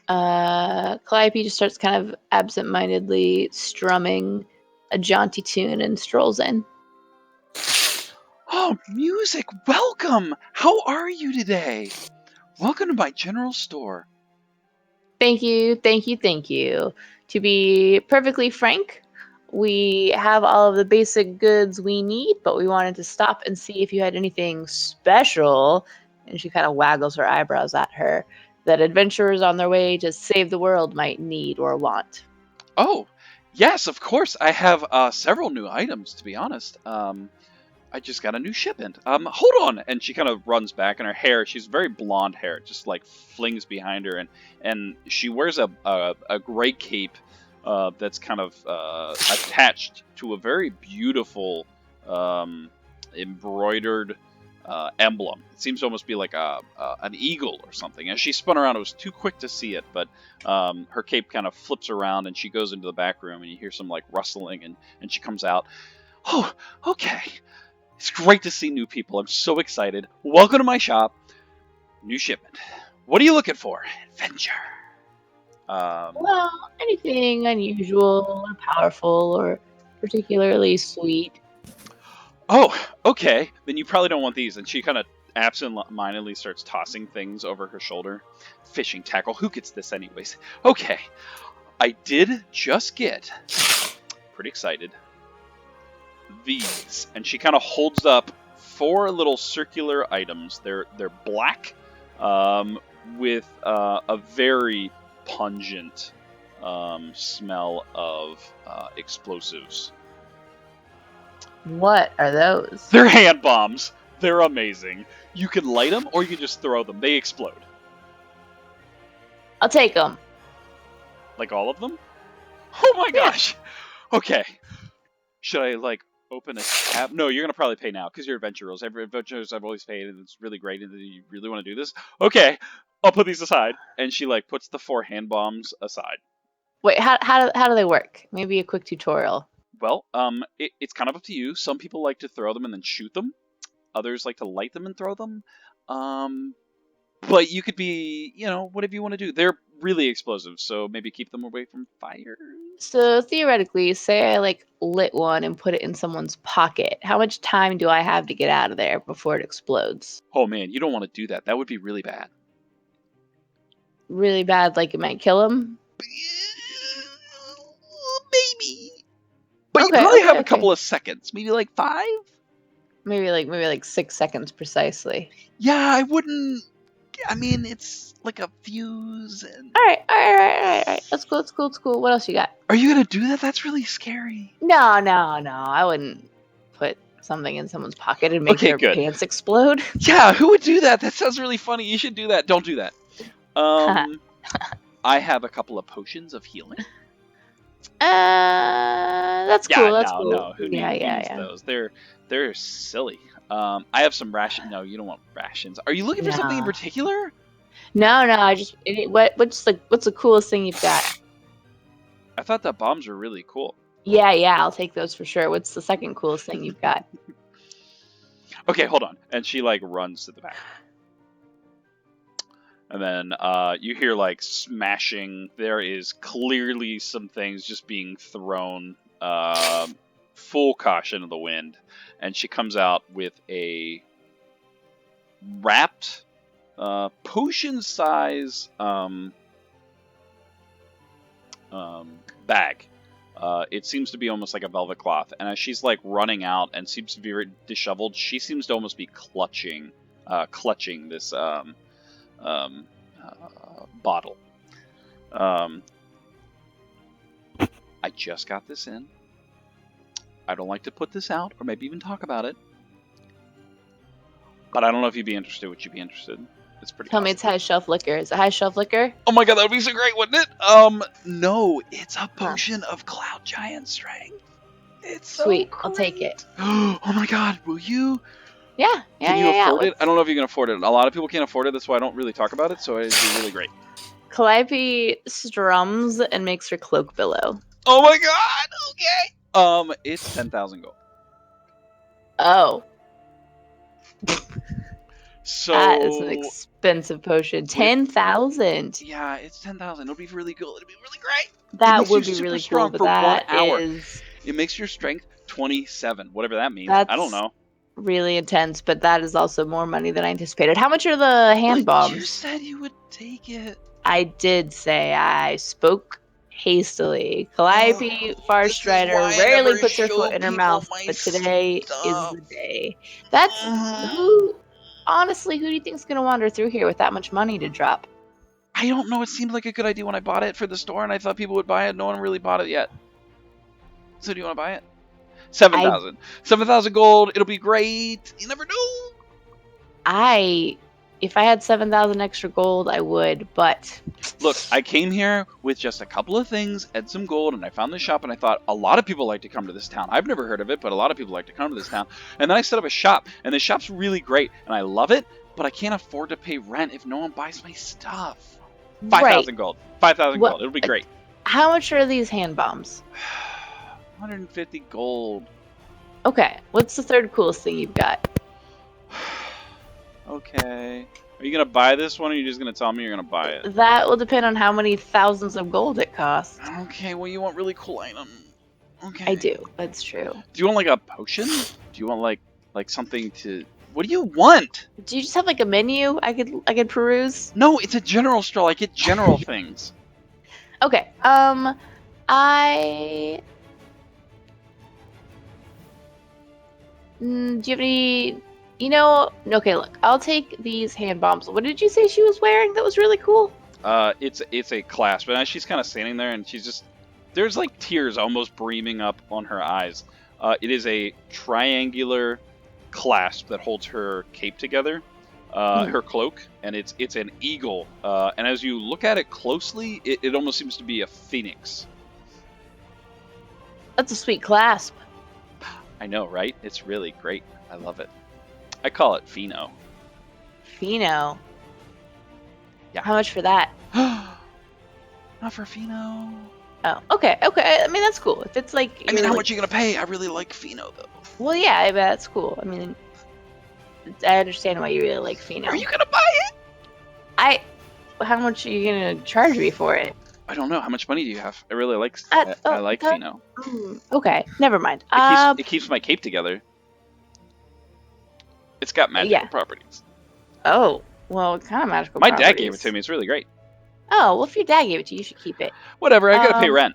Calliope just starts kind of absent-mindedly strumming a jaunty tune and strolls in. Oh, music! Welcome! How are you today? Welcome to my General Store. Thank you. To be perfectly frank, we have all of the basic goods we need, but we wanted to stop and see if you had anything special. And she kind of waggles her eyebrows at her that adventurers on their way to save the world might need or want. Oh, yes, of course. I have several new items, to be honest. I just got a new shipment. Hold on. And she kind of runs back, and her hair, she's very blonde hair, just like flings behind her, and she wears a gray cape that's kind of attached to a very beautiful embroidered emblem. It seems to almost be like an eagle or something. As she spun around, it was too quick to see it, but her cape kind of flips around and she goes into the back room and you hear some like rustling and she comes out. Oh, okay. It's great to see new people. I'm so excited. Welcome to my shop. New shipment. What are you looking for? Adventure. Well, anything unusual or powerful or particularly sweet. Oh, okay. Then you probably don't want these. And she kind of absent-mindedly starts tossing things over her shoulder. Fishing tackle. Who gets this anyways? Okay. I did just get, pretty excited, these. And she kind of holds up 4 little circular items. They're black with a very pungent smell of explosives. What are those? They're hand bombs. They're amazing. You can light them or you can just throw them. They explode. I'll take them. Like all of them? Oh my Yeah. gosh. Okay. Should I like open a tab? No, you're gonna probably pay now because you're adventurers. Every adventurers I've always paid, and it's really great. And you really want to do this? Okay, I'll put these aside. And she like puts the 4 hand bombs aside. Wait, how do they work? Maybe a quick tutorial. Well, it's kind of up to you. Some people like to throw them and then shoot them. Others like to light them and throw them. But you could be, whatever you want to do. They're really explosive, so maybe keep them away from fire. So theoretically, say I like lit one and put it in someone's pocket. How much time do I have to get out of there before it explodes? Oh man, you don't want to do that. That would be really bad. Really bad, like it might kill them? Maybe. But you Okay, probably okay, have a okay. couple of seconds, maybe like 5. Maybe like 6 seconds precisely. Yeah, I wouldn't. I mean, it's like a fuse. And... All right. That's cool. What else you got? Are you gonna do that? That's really scary. No. I wouldn't put something in someone's pocket and make Okay, their good. pants explode. Yeah, who would do that? That sounds really funny. You should do that. Don't do that. I have a couple of potions of healing. That's Yeah, cool. That's no, cool. no. Who needs Yeah. those? They're silly. I have some ration. No, you don't want rations. Are you looking for something in Nah. particular? No. What's the coolest thing you've got? I thought that bombs were really cool. Yeah. I'll take those for sure. What's the second coolest thing you've got? Okay, hold on. And she like runs to the back. And then you hear like smashing. There is clearly some things just being thrown. Full caution of the wind. And she comes out with a wrapped potion size bag. It seems to be almost like a velvet cloth. And as she's like running out and seems to be very disheveled, she seems to almost be clutching this bottle. I just got this in. I don't like to put this out or maybe even talk about it. But I don't know if you'd be interested. Would you be interested? It's pretty Tell me it's high shelf liquor. Is it high shelf liquor? Oh my god, that would be so great, wouldn't it? No, it's a potion of Cloud Giant strength. It's so Sweet. I'll take great. it. Oh my god, will you? Yeah. Can you afford it? What's- I don't know if you can afford it. A lot of people can't afford it. That's why I don't really talk about it. So it'd be really great. Calliope strums and makes her cloak billow. Oh my god. Okay. It's 10,000 gold. Oh, So that is an expensive potion. 10,000. yeah, it's 10,000. It'll be really cool. It'll be really great. That makes would you be super really strong cool, for but 1 that hour. is It makes your strength 27, whatever that means. I don't That's- know. really intense, but that is also more money than I anticipated. How much are the hand But you bombs? said you would take it. I did say I spoke hastily. Calliope Farstrider why I rarely never puts her show foot in her people mouth, my but today stuff. is the day. That's who. Honestly, who do you think's gonna wander through here with that much money to drop? I don't know. It seemed like a good idea when I bought it for the store, and I thought people would buy it. No one really bought it yet. So do you want to buy it? 7,000. 7,000 gold. It'll be great. You never know. I if I had 7,000 extra gold, I would, but Look, I came here with just a couple of things and some gold, and I found this shop, and I thought a lot of people like to come to this town. I've never heard of it, but a lot of people like to come to this town. And then I set up a shop, and the shop's really great, and I love it, but I can't afford to pay rent if no one buys my stuff. 5,000 gold. 5,000 What- gold. It'll be great. How much are these hand bombs? 150 gold. Okay, what's the third coolest thing you've got? Okay. Are you going to buy this one, or are you just going to tell me you're going to buy it? That will depend on how many thousands of gold it costs. Okay, well, you want really cool item. Okay. I do. That's true. Do you want, like, a potion? Do you want, like something to... What do you want? Do you just have like a menu I could peruse? No, it's a general store. I get general things. Okay. I. Do you have any? Okay. Look, I'll take these hand bombs. What did you say she was wearing? That was really cool. It's a clasp, and as she's kind of standing there, and she's just there's like tears almost breaming up on her eyes. It is a triangular clasp that holds her cape together, her cloak, and it's an eagle. And as you look at it closely, it almost seems to be a phoenix. That's a sweet clasp. I know, right? It's really great. I love it. I call it Pheno. Pheno. Yeah. How much for that? Not for Pheno. Oh, okay. I mean, that's cool. If it's like. I mean, you're how like- much are you gonna pay? I really like Pheno though. Well, yeah, I bet that's cool. I mean, I understand why you really like Pheno. Are you gonna buy it? How much are you gonna charge me for it? I don't know. How much money do you have? I really like. Oh, I like that- Pheno. Okay, never mind. It keeps my cape together. It's got magical properties. Oh, well, what kind of magical My dad gave it properties? to me. It's really great. Oh, well, if your dad gave it to you, you should keep it. Whatever. I gotta pay rent.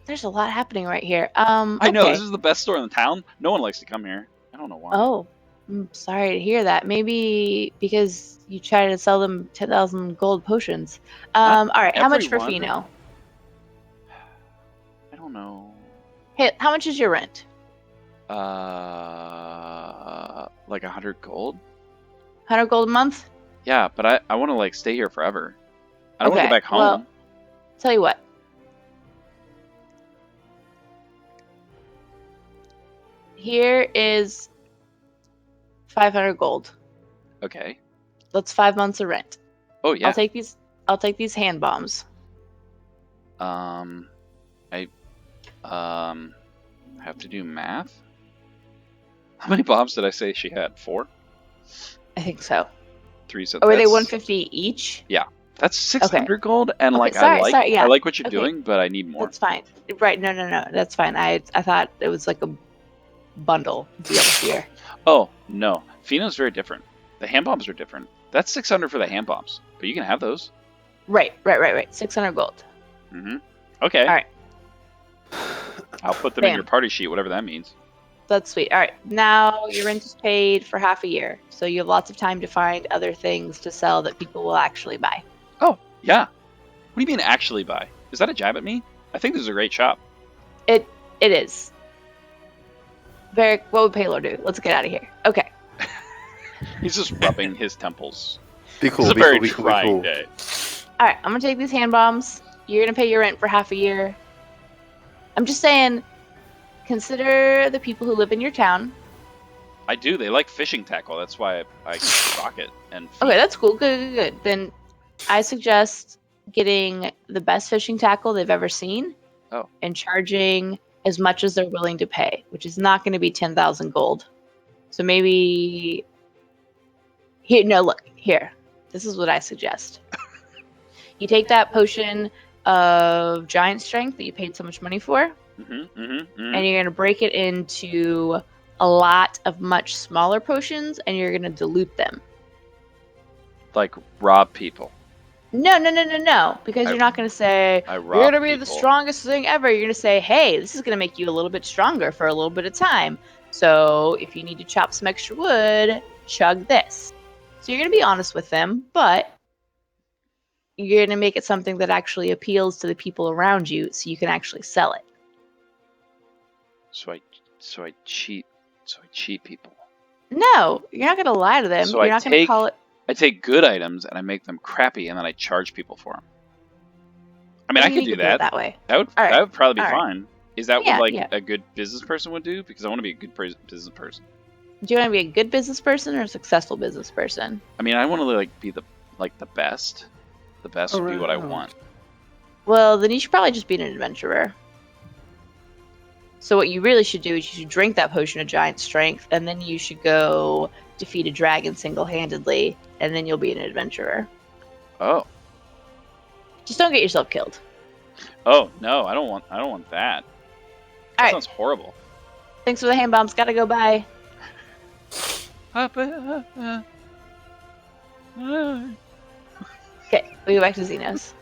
There's a lot happening right here. I know okay. this is the best store in the town. No one likes to come here. I don't know why. Oh, I'm sorry to hear that. Maybe because you try to sell them 10,000 gold potions. All right, how much for everyone. Pheno? I don't know. Hey, how much is your rent? Like 100 gold. 100 gold a month? Yeah, but I want to like stay here forever. I don't want to Okay, go back home. well- Tell you what. Here is 500 gold. Okay. That's 5 months of rent. Oh yeah. I'll take these hand bombs. I have to do math. How many bombs did I say she had? 4? I think so. 3 said. Oh, were they that's- 150 each? That's 600 gold, and Okay, like sorry, yeah. I like what you're Okay. doing, but I need more. That's fine. Right, no, that's fine. I thought it was like a bundle deal here. Oh no, Pheno's very different. The hand bombs are different. That's 600 for the hand bombs, but you can have those. Right. 600 gold. Mm-hmm. Okay. All right. I'll put them in Bam. your party sheet, whatever that means. That's sweet. All right. Now your rent is paid for half a year, so you have lots of time to find other things to sell that people will actually buy. Oh yeah. What do you mean actually buy? Is that a jab at me? I think this is a great shop. It is. Varric, what would Paylor do? Let's get out of here. Okay. He's just rubbing his temples. Be cool. It's a Be very cool. Be cool. Be trying cool. day. All right. I'm gonna take these hand bombs. You're gonna pay your rent for half a year. I'm just saying. Consider the people who live in your town. I do. They like fishing tackle. That's why I stock it. And Okay, that's cool. Good. Then I suggest getting the best fishing tackle they've ever seen. Oh. And charging as much as they're willing to pay, which is not going to be 10,000 gold. So maybe here. No, look here. This is what I suggest. You take that potion of giant strength that you paid so much money for, and you're going to break it into a lot of much smaller potions, and you're going to dilute them. Like rob people. No, because you're not going to say, I rob you're going to be the people. strongest thing ever. You're going to say, hey, this is going to make you a little bit stronger for a little bit of time. So if you need to chop some extra wood, chug this. So you're going to be honest with them, but you're going to make it something that actually appeals to the people around you so you can actually sell it. So I cheat people. No, you're not gonna lie to them. So you're I not gonna call it. I take good items and I make them crappy, and then I charge people for them. I mean, I could You do it that. that way. That would All right. that would probably be All right. fine. Is that Yeah, what like yeah. a good business person would do? Because I want to be a good business person. Do you want to be a good business person or a successful business person? I mean, I want to like be the best. The best would be what I Around. want. Well, then you should probably just be an adventurer. So what you really should do is you should drink that potion of giant strength, and then you should go defeat a dragon single-handedly, and then you'll be an adventurer. Oh, Just don't get yourself killed. oh no, I don't want that. That All right. sounds horrible. Thanks for the hand bombs. Gotta go. Bye. Okay, we go back to Xenos.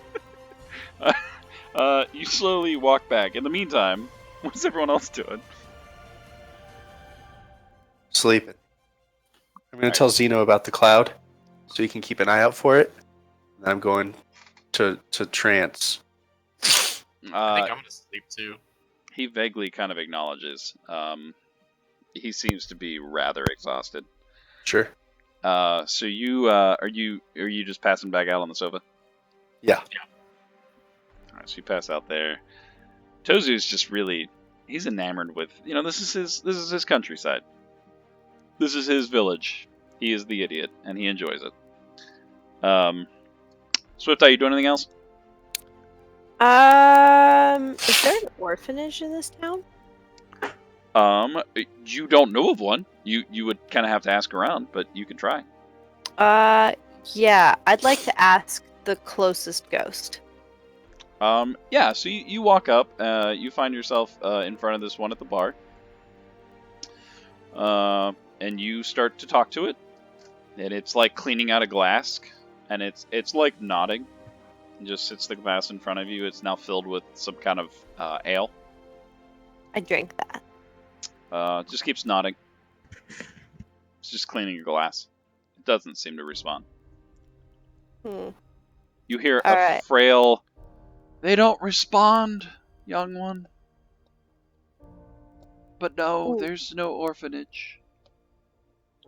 You slowly walk back. In the meantime, what's everyone else doing? Sleeping. I'm going to tell Zeno about the cloud so you can keep an eye out for it. And I'm going to trance. I think I'm gonna sleep too. He vaguely kind of acknowledges. He seems to be rather exhausted. Sure. So you are you just passing back out on the sofa? Yeah. All right, so you pass out there. Tozu's just he's enamored with, this is his countryside. This is his village. He is the idiot, and he enjoys it. Swift, are you doing anything else? Is there an orphanage in this town? You don't know of one. You would kind of have to ask around, but you can try. Yeah, I'd like to ask the closest ghost. Yeah, so you walk up, you find yourself in front of this one at the bar. And you start to talk to it. And it's like cleaning out a glass, and it's like nodding. It just sits the glass in front of you. It's now filled with some kind of ale. I drink that. Just keeps nodding. It's just cleaning a glass. It doesn't seem to respond. You hear All a right. frail, "They don't respond, young one. But no, Ooh. there's no orphanage."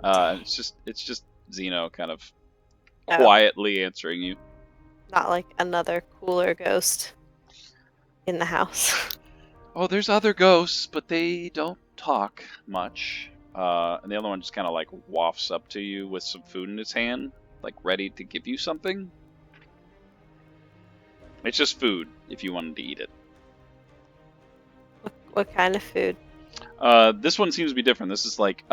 It's just Zeno kind of Oh. quietly answering you. Not like another cooler ghost in the house. "Oh, there's other ghosts, but they don't talk much." And the other one just kind of like wafts up to you with some food in his hand, like ready to give you something. It's just food if you wanted to eat it. What kind of food? This one seems to be different. This is like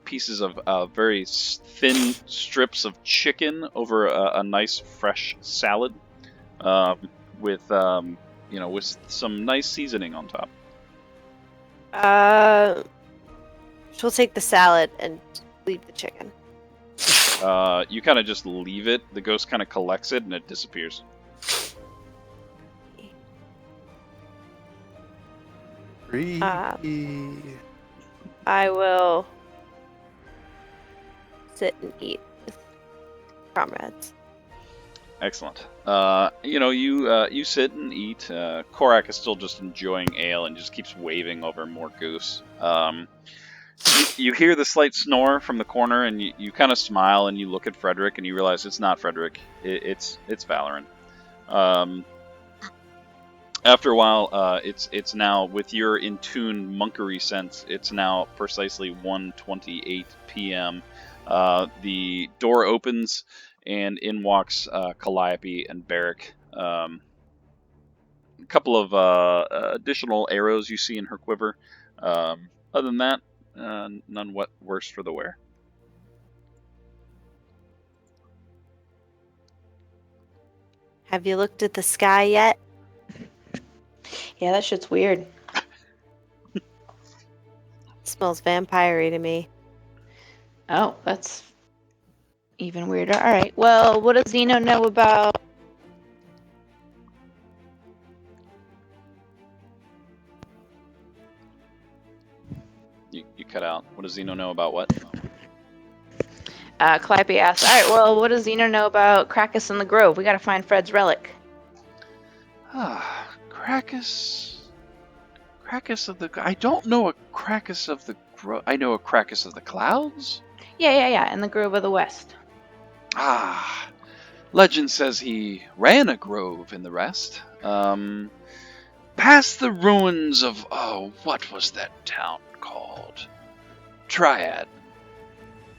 pieces of very thin strips of chicken over a nice fresh salad, with with some nice seasoning on top. She'll take the salad and leave the chicken. You kind of just leave it. The ghost kind of collects it and it disappears. I will sit and eat with comrades. Excellent. You sit and eat. Korak is still just enjoying ale and just keeps waving over more goose. You hear the slight snore from the corner, and you kind of smile and you look at Frederick and you realize it's not Frederick. It's Valoran. After a while, it's now, with your in tune monkery sense, it's now precisely 1:28 p.m. The door opens, and in walks Calliope and Barrick. A couple of additional arrows you see in her quiver. Other than that, none worse for the wear. Have you looked at the sky yet? Yeah, that shit's weird. It smells vampire-y to me. Oh, that's even weirder. All right. Well, what does Zeno know about? You cut out. What does Zeno know about what? Calliope asks. All right. Well, what does Zeno know about Krakus and the Grove? We gotta find Fred's relic. Krakus of the... I don't know a Krakus of the... I know a Krakus of the clouds. Yeah. In the Grove of the West. Ah, legend says he ran a grove in the rest. Past the ruins of, oh, what was that town called? Triad.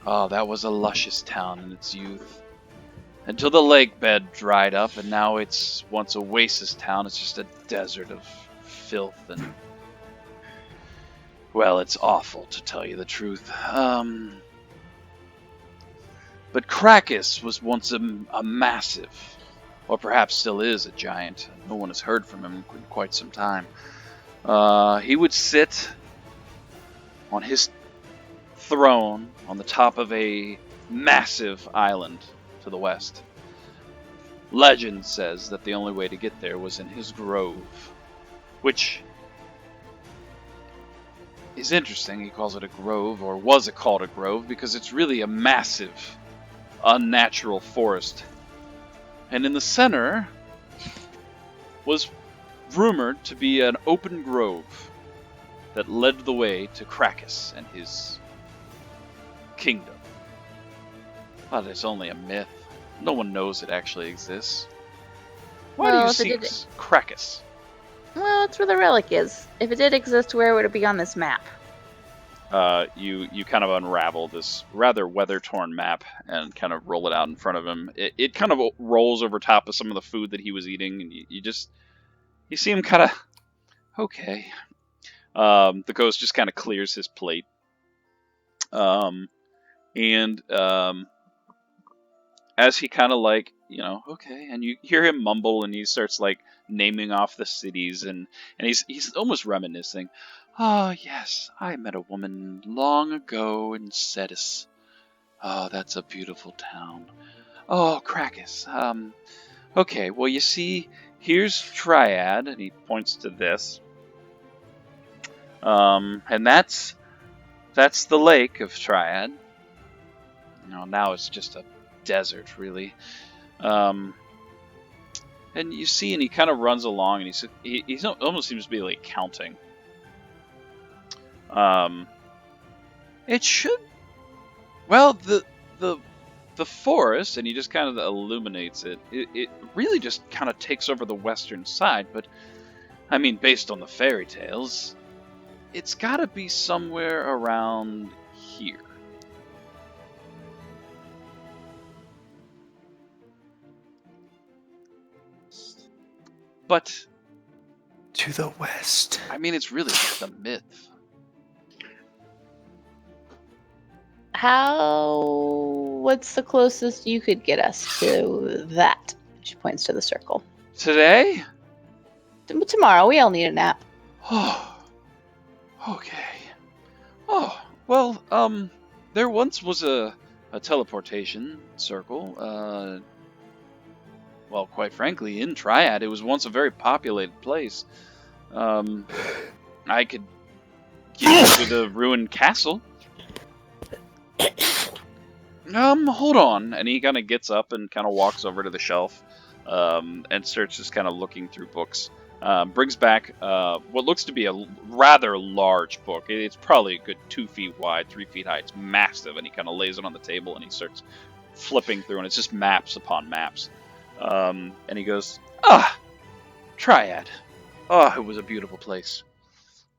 Oh, that was a luscious town in its youth. Until the lake bed dried up, and now it's once oasis town. It's just a desert of filth and, well, it's awful to tell you the truth. But Krakus was once a massive, or perhaps still is a giant. No one has heard from him in quite some time. He would sit on his throne on the top of a massive island to the west. Legend says that the only way to get there was in his grove, which is interesting. He calls it a grove, or was it called a grove, because it's really a massive, unnatural forest. And in the center was rumored to be an open grove that led the way to Krakus and his kingdom. But it's only a myth. No one knows it actually exists. Why Well, do if it you did- seek Krakus? Well, that's where the relic is. If it did exist, where would it be on this map? You kind of unravel this rather weather-torn map and kind of roll it out in front of him. It kind of rolls over top of some of the food that he was eating, and you see him kind of, okay. The ghost just kind of clears his plate. As he kind of like, okay, and you hear him mumble, and he starts like naming off the cities, and he's almost reminiscing. Oh, yes, I met a woman long ago in Cetus. Oh, that's a beautiful town. Oh, Krakus. Okay, well, you see, here's Triad, and he points to this. And that's the lake of Triad. Now it's just a desert, really. And you see, and he kind of runs along, and he almost seems to be like counting. It should. Well, the forest, and he just kind of illuminates it. It really just kind of takes over the western side, but I mean, based on the fairy tales, it's got to be somewhere around here. But To the west. I mean, it's really just a myth. What's the closest you could get us to that? She points to the circle. Today? Tomorrow, we all need a nap. Oh, okay. Oh, well, there once was a teleportation circle. Well, quite frankly, in Triad, it was once a very populated place. I could get you to the ruined castle. Hold on. And he kind of gets up and kind of walks over to the shelf, and starts just kind of looking through books. Brings back what looks to be a rather large book. It's probably a good 2 feet wide, 3 feet high. It's massive, and he kind of lays it on the table, and he starts flipping through, and it's just maps upon maps. And he goes, Triad. Oh, it was a beautiful place.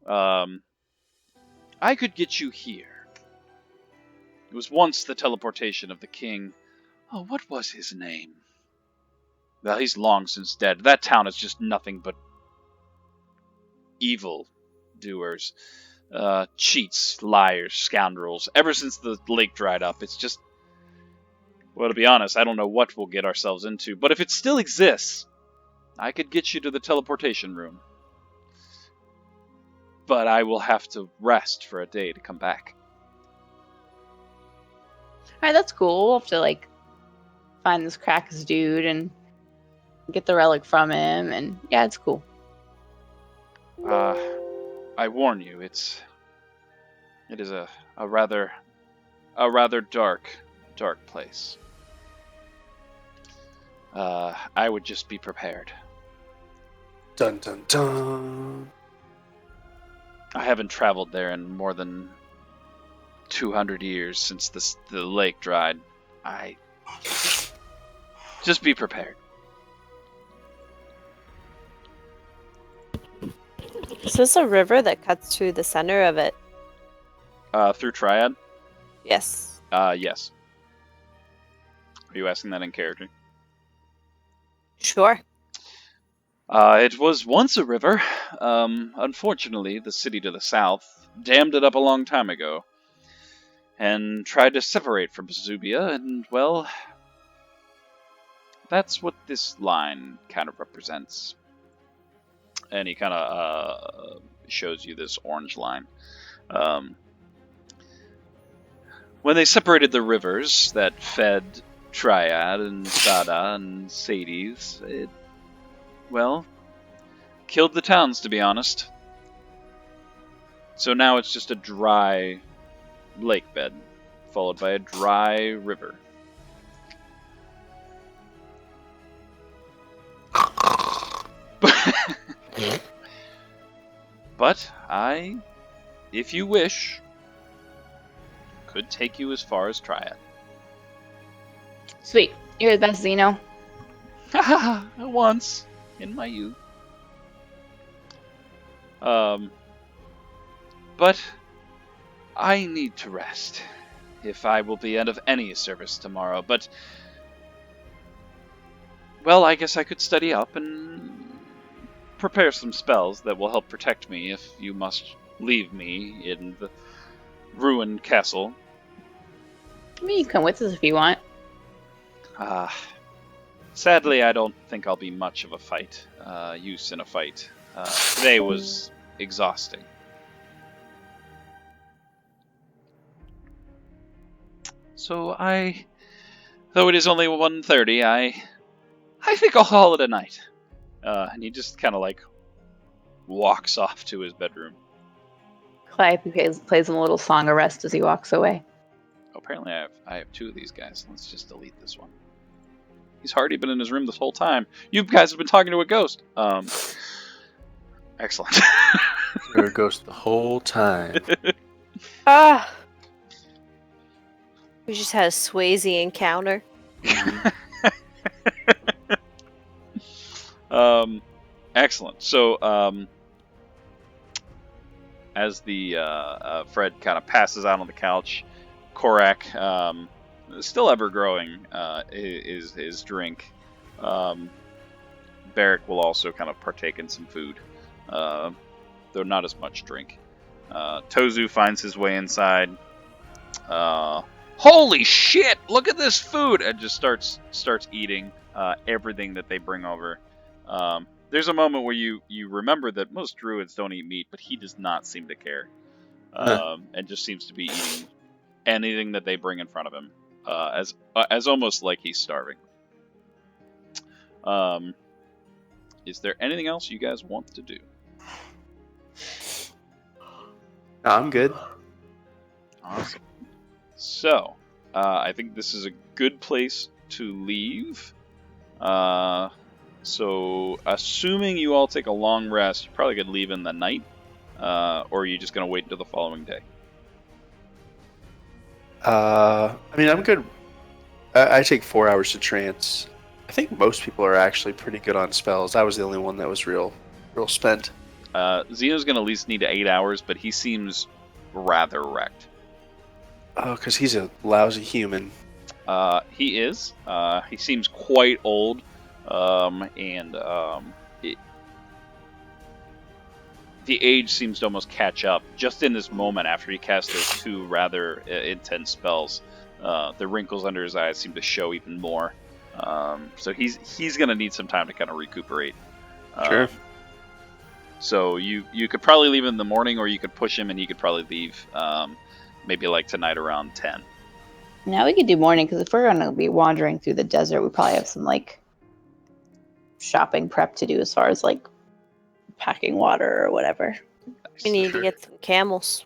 I could get you here. It was once the teleportation of the king. Oh, what was his name? Well, he's long since dead. That town is just nothing but evil doers. Cheats, liars, scoundrels. Ever since the lake dried up, it's just... Well, to be honest, I don't know what we'll get ourselves into. But if it still exists, I could get you to the teleportation room. But I will have to rest for a day to come back. Alright, that's cool. We'll have to, find this Krakus dude and get the relic from him, and yeah, it's cool. I warn you, it is a rather dark place. I would just be prepared. Dun dun dun. I haven't traveled there in more than 200 years since the lake dried. Just be prepared. Is this a river that cuts through the center of it? Through Triad? Yes. Yes. Are you asking that in character? Sure. It was once a river. Unfortunately, the city to the south dammed it up a long time ago and tried to separate from Zubia, and, well, that's what this line kind of represents. And he kind of shows you this orange line. When they separated the rivers that fed Triad and Sada and Sades, it, well, killed the towns, to be honest. So now it's just a dry lake bed, followed by a dry river. But I, if you wish, could take you as far as Triad. Sweet. You're the best, Zeno. Once, in my youth. But I need to rest, if I will be of any service tomorrow. But, well, I guess I could study up and prepare some spells that will help protect me if you must leave me in the ruined castle. I mean, you can come with us if you want. Sadly, I don't think I'll be much of a use in a fight. Today was exhausting. So though it is only 1:30, I think I'll call it a night. And he just kind of like walks off to his bedroom. Calliope plays him a little song of rest as he walks away. Apparently I have two of these guys. Let's just delete this one. He's hardly been in his room this whole time. You guys have been talking to a ghost. Excellent. You're a ghost the whole time. Ah. We just had a Swayze encounter. Excellent. So, as the Fred kind of passes out on the couch, Korak, still ever growing, his drink. Barrick will also kind of partake in some food, though not as much drink. Tozu finds his way inside. Holy shit! Look at this food! And just starts eating everything that they bring over. There's a moment where you remember that most druids don't eat meat, but he does not seem to care, and just seems to be eating anything that they bring in front of him, as almost like he's starving. Is there anything else you guys want to do? No, I'm good. Awesome. So, I think this is a good place to leave. So, assuming you all take a long rest, you probably could leave in the night, or are you just going to wait until the following day? I mean, I'm good. I take 4 hours to trance. I think most people are actually pretty good on spells. I was the only one that was real spent. Zeno's going to at least need 8 hours, but he seems rather wrecked. Oh, because he's a lousy human. He is. He seems quite old, the age seems to almost catch up just in this moment after he cast those two rather intense spells. The wrinkles under his eyes seem to show even more. So he's going to need some time to kind of recuperate. Sure. So you could probably leave in the morning, or you could push him and he could probably leave maybe like tonight around 10. Now we could do morning, because if we're going to be wandering through the desert, we probably have some like shopping prep to do as far as like packing water or whatever. We need to get some camels.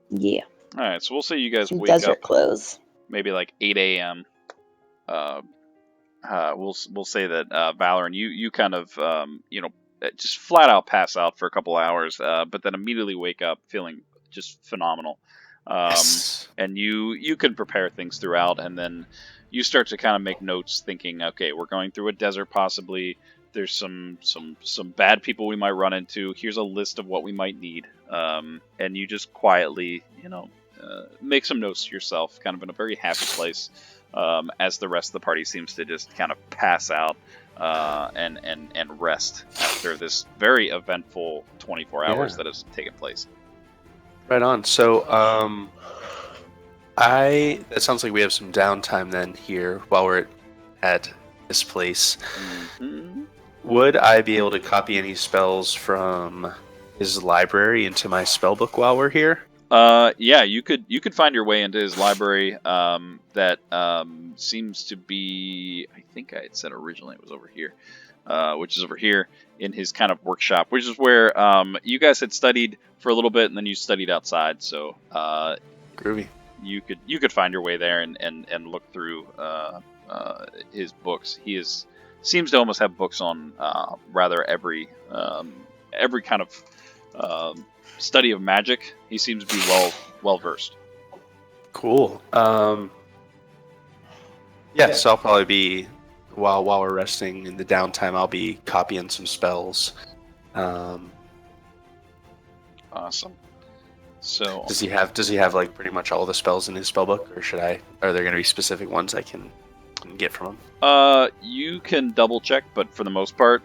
Yeah. All right, so we'll say you guys Some wake desert up clothes. maybe like 8 a.m. We'll say that Valoran, you kind of just flat out pass out for a couple hours, but then immediately wake up feeling just phenomenal. Yes. And you can prepare things throughout, and then you start to kind of make notes, thinking, okay, we're going through a desert, possibly. There's some bad people we might run into. Here's a list of what we might need, and you just quietly, make some notes to yourself, kind of in a very happy place, as the rest of the party seems to just kind of pass out and rest after this very eventful 24 hours that has taken place. Right on. So, that sounds like we have some downtime then here while we're at this place. Mm-hmm. Would I be able to copy any spells from his library into my spell book while we're here? Yeah, you could find your way into his library. That seems to be, I think I had said originally it was over here, which is over here in his kind of workshop, which is where you guys had studied for a little bit, and then you studied outside. So Groovy. you could find your way there and look through his books. He seems to almost have books on rather every kind of study of magic. He seems to be well versed. Cool. Yeah, so I'll probably be while we're resting in the downtime, I'll be copying some spells. Awesome. So does he have like pretty much all the spells in his spell book, or are there going to be specific ones I can get from him? You can double check, but for the most part,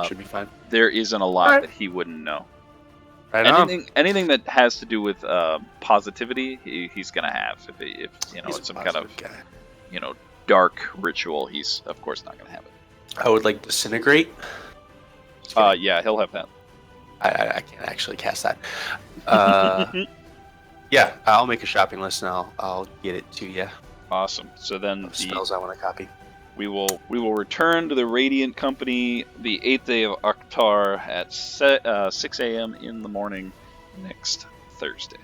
should be fine. There isn't a lot that he wouldn't know. Anything that has to do with positivity, he's gonna have. If it's some kind of guy. Dark ritual, he's of course not gonna have it. I would like disintegrate. Yeah, he'll have that. I can't actually cast that. Yeah, I'll make a shopping list and I'll get it to you. Awesome. So then spells I want to copy. We will return to the Radiant Company the 8th day of Oktar at 6 a.m. in the morning next Thursday.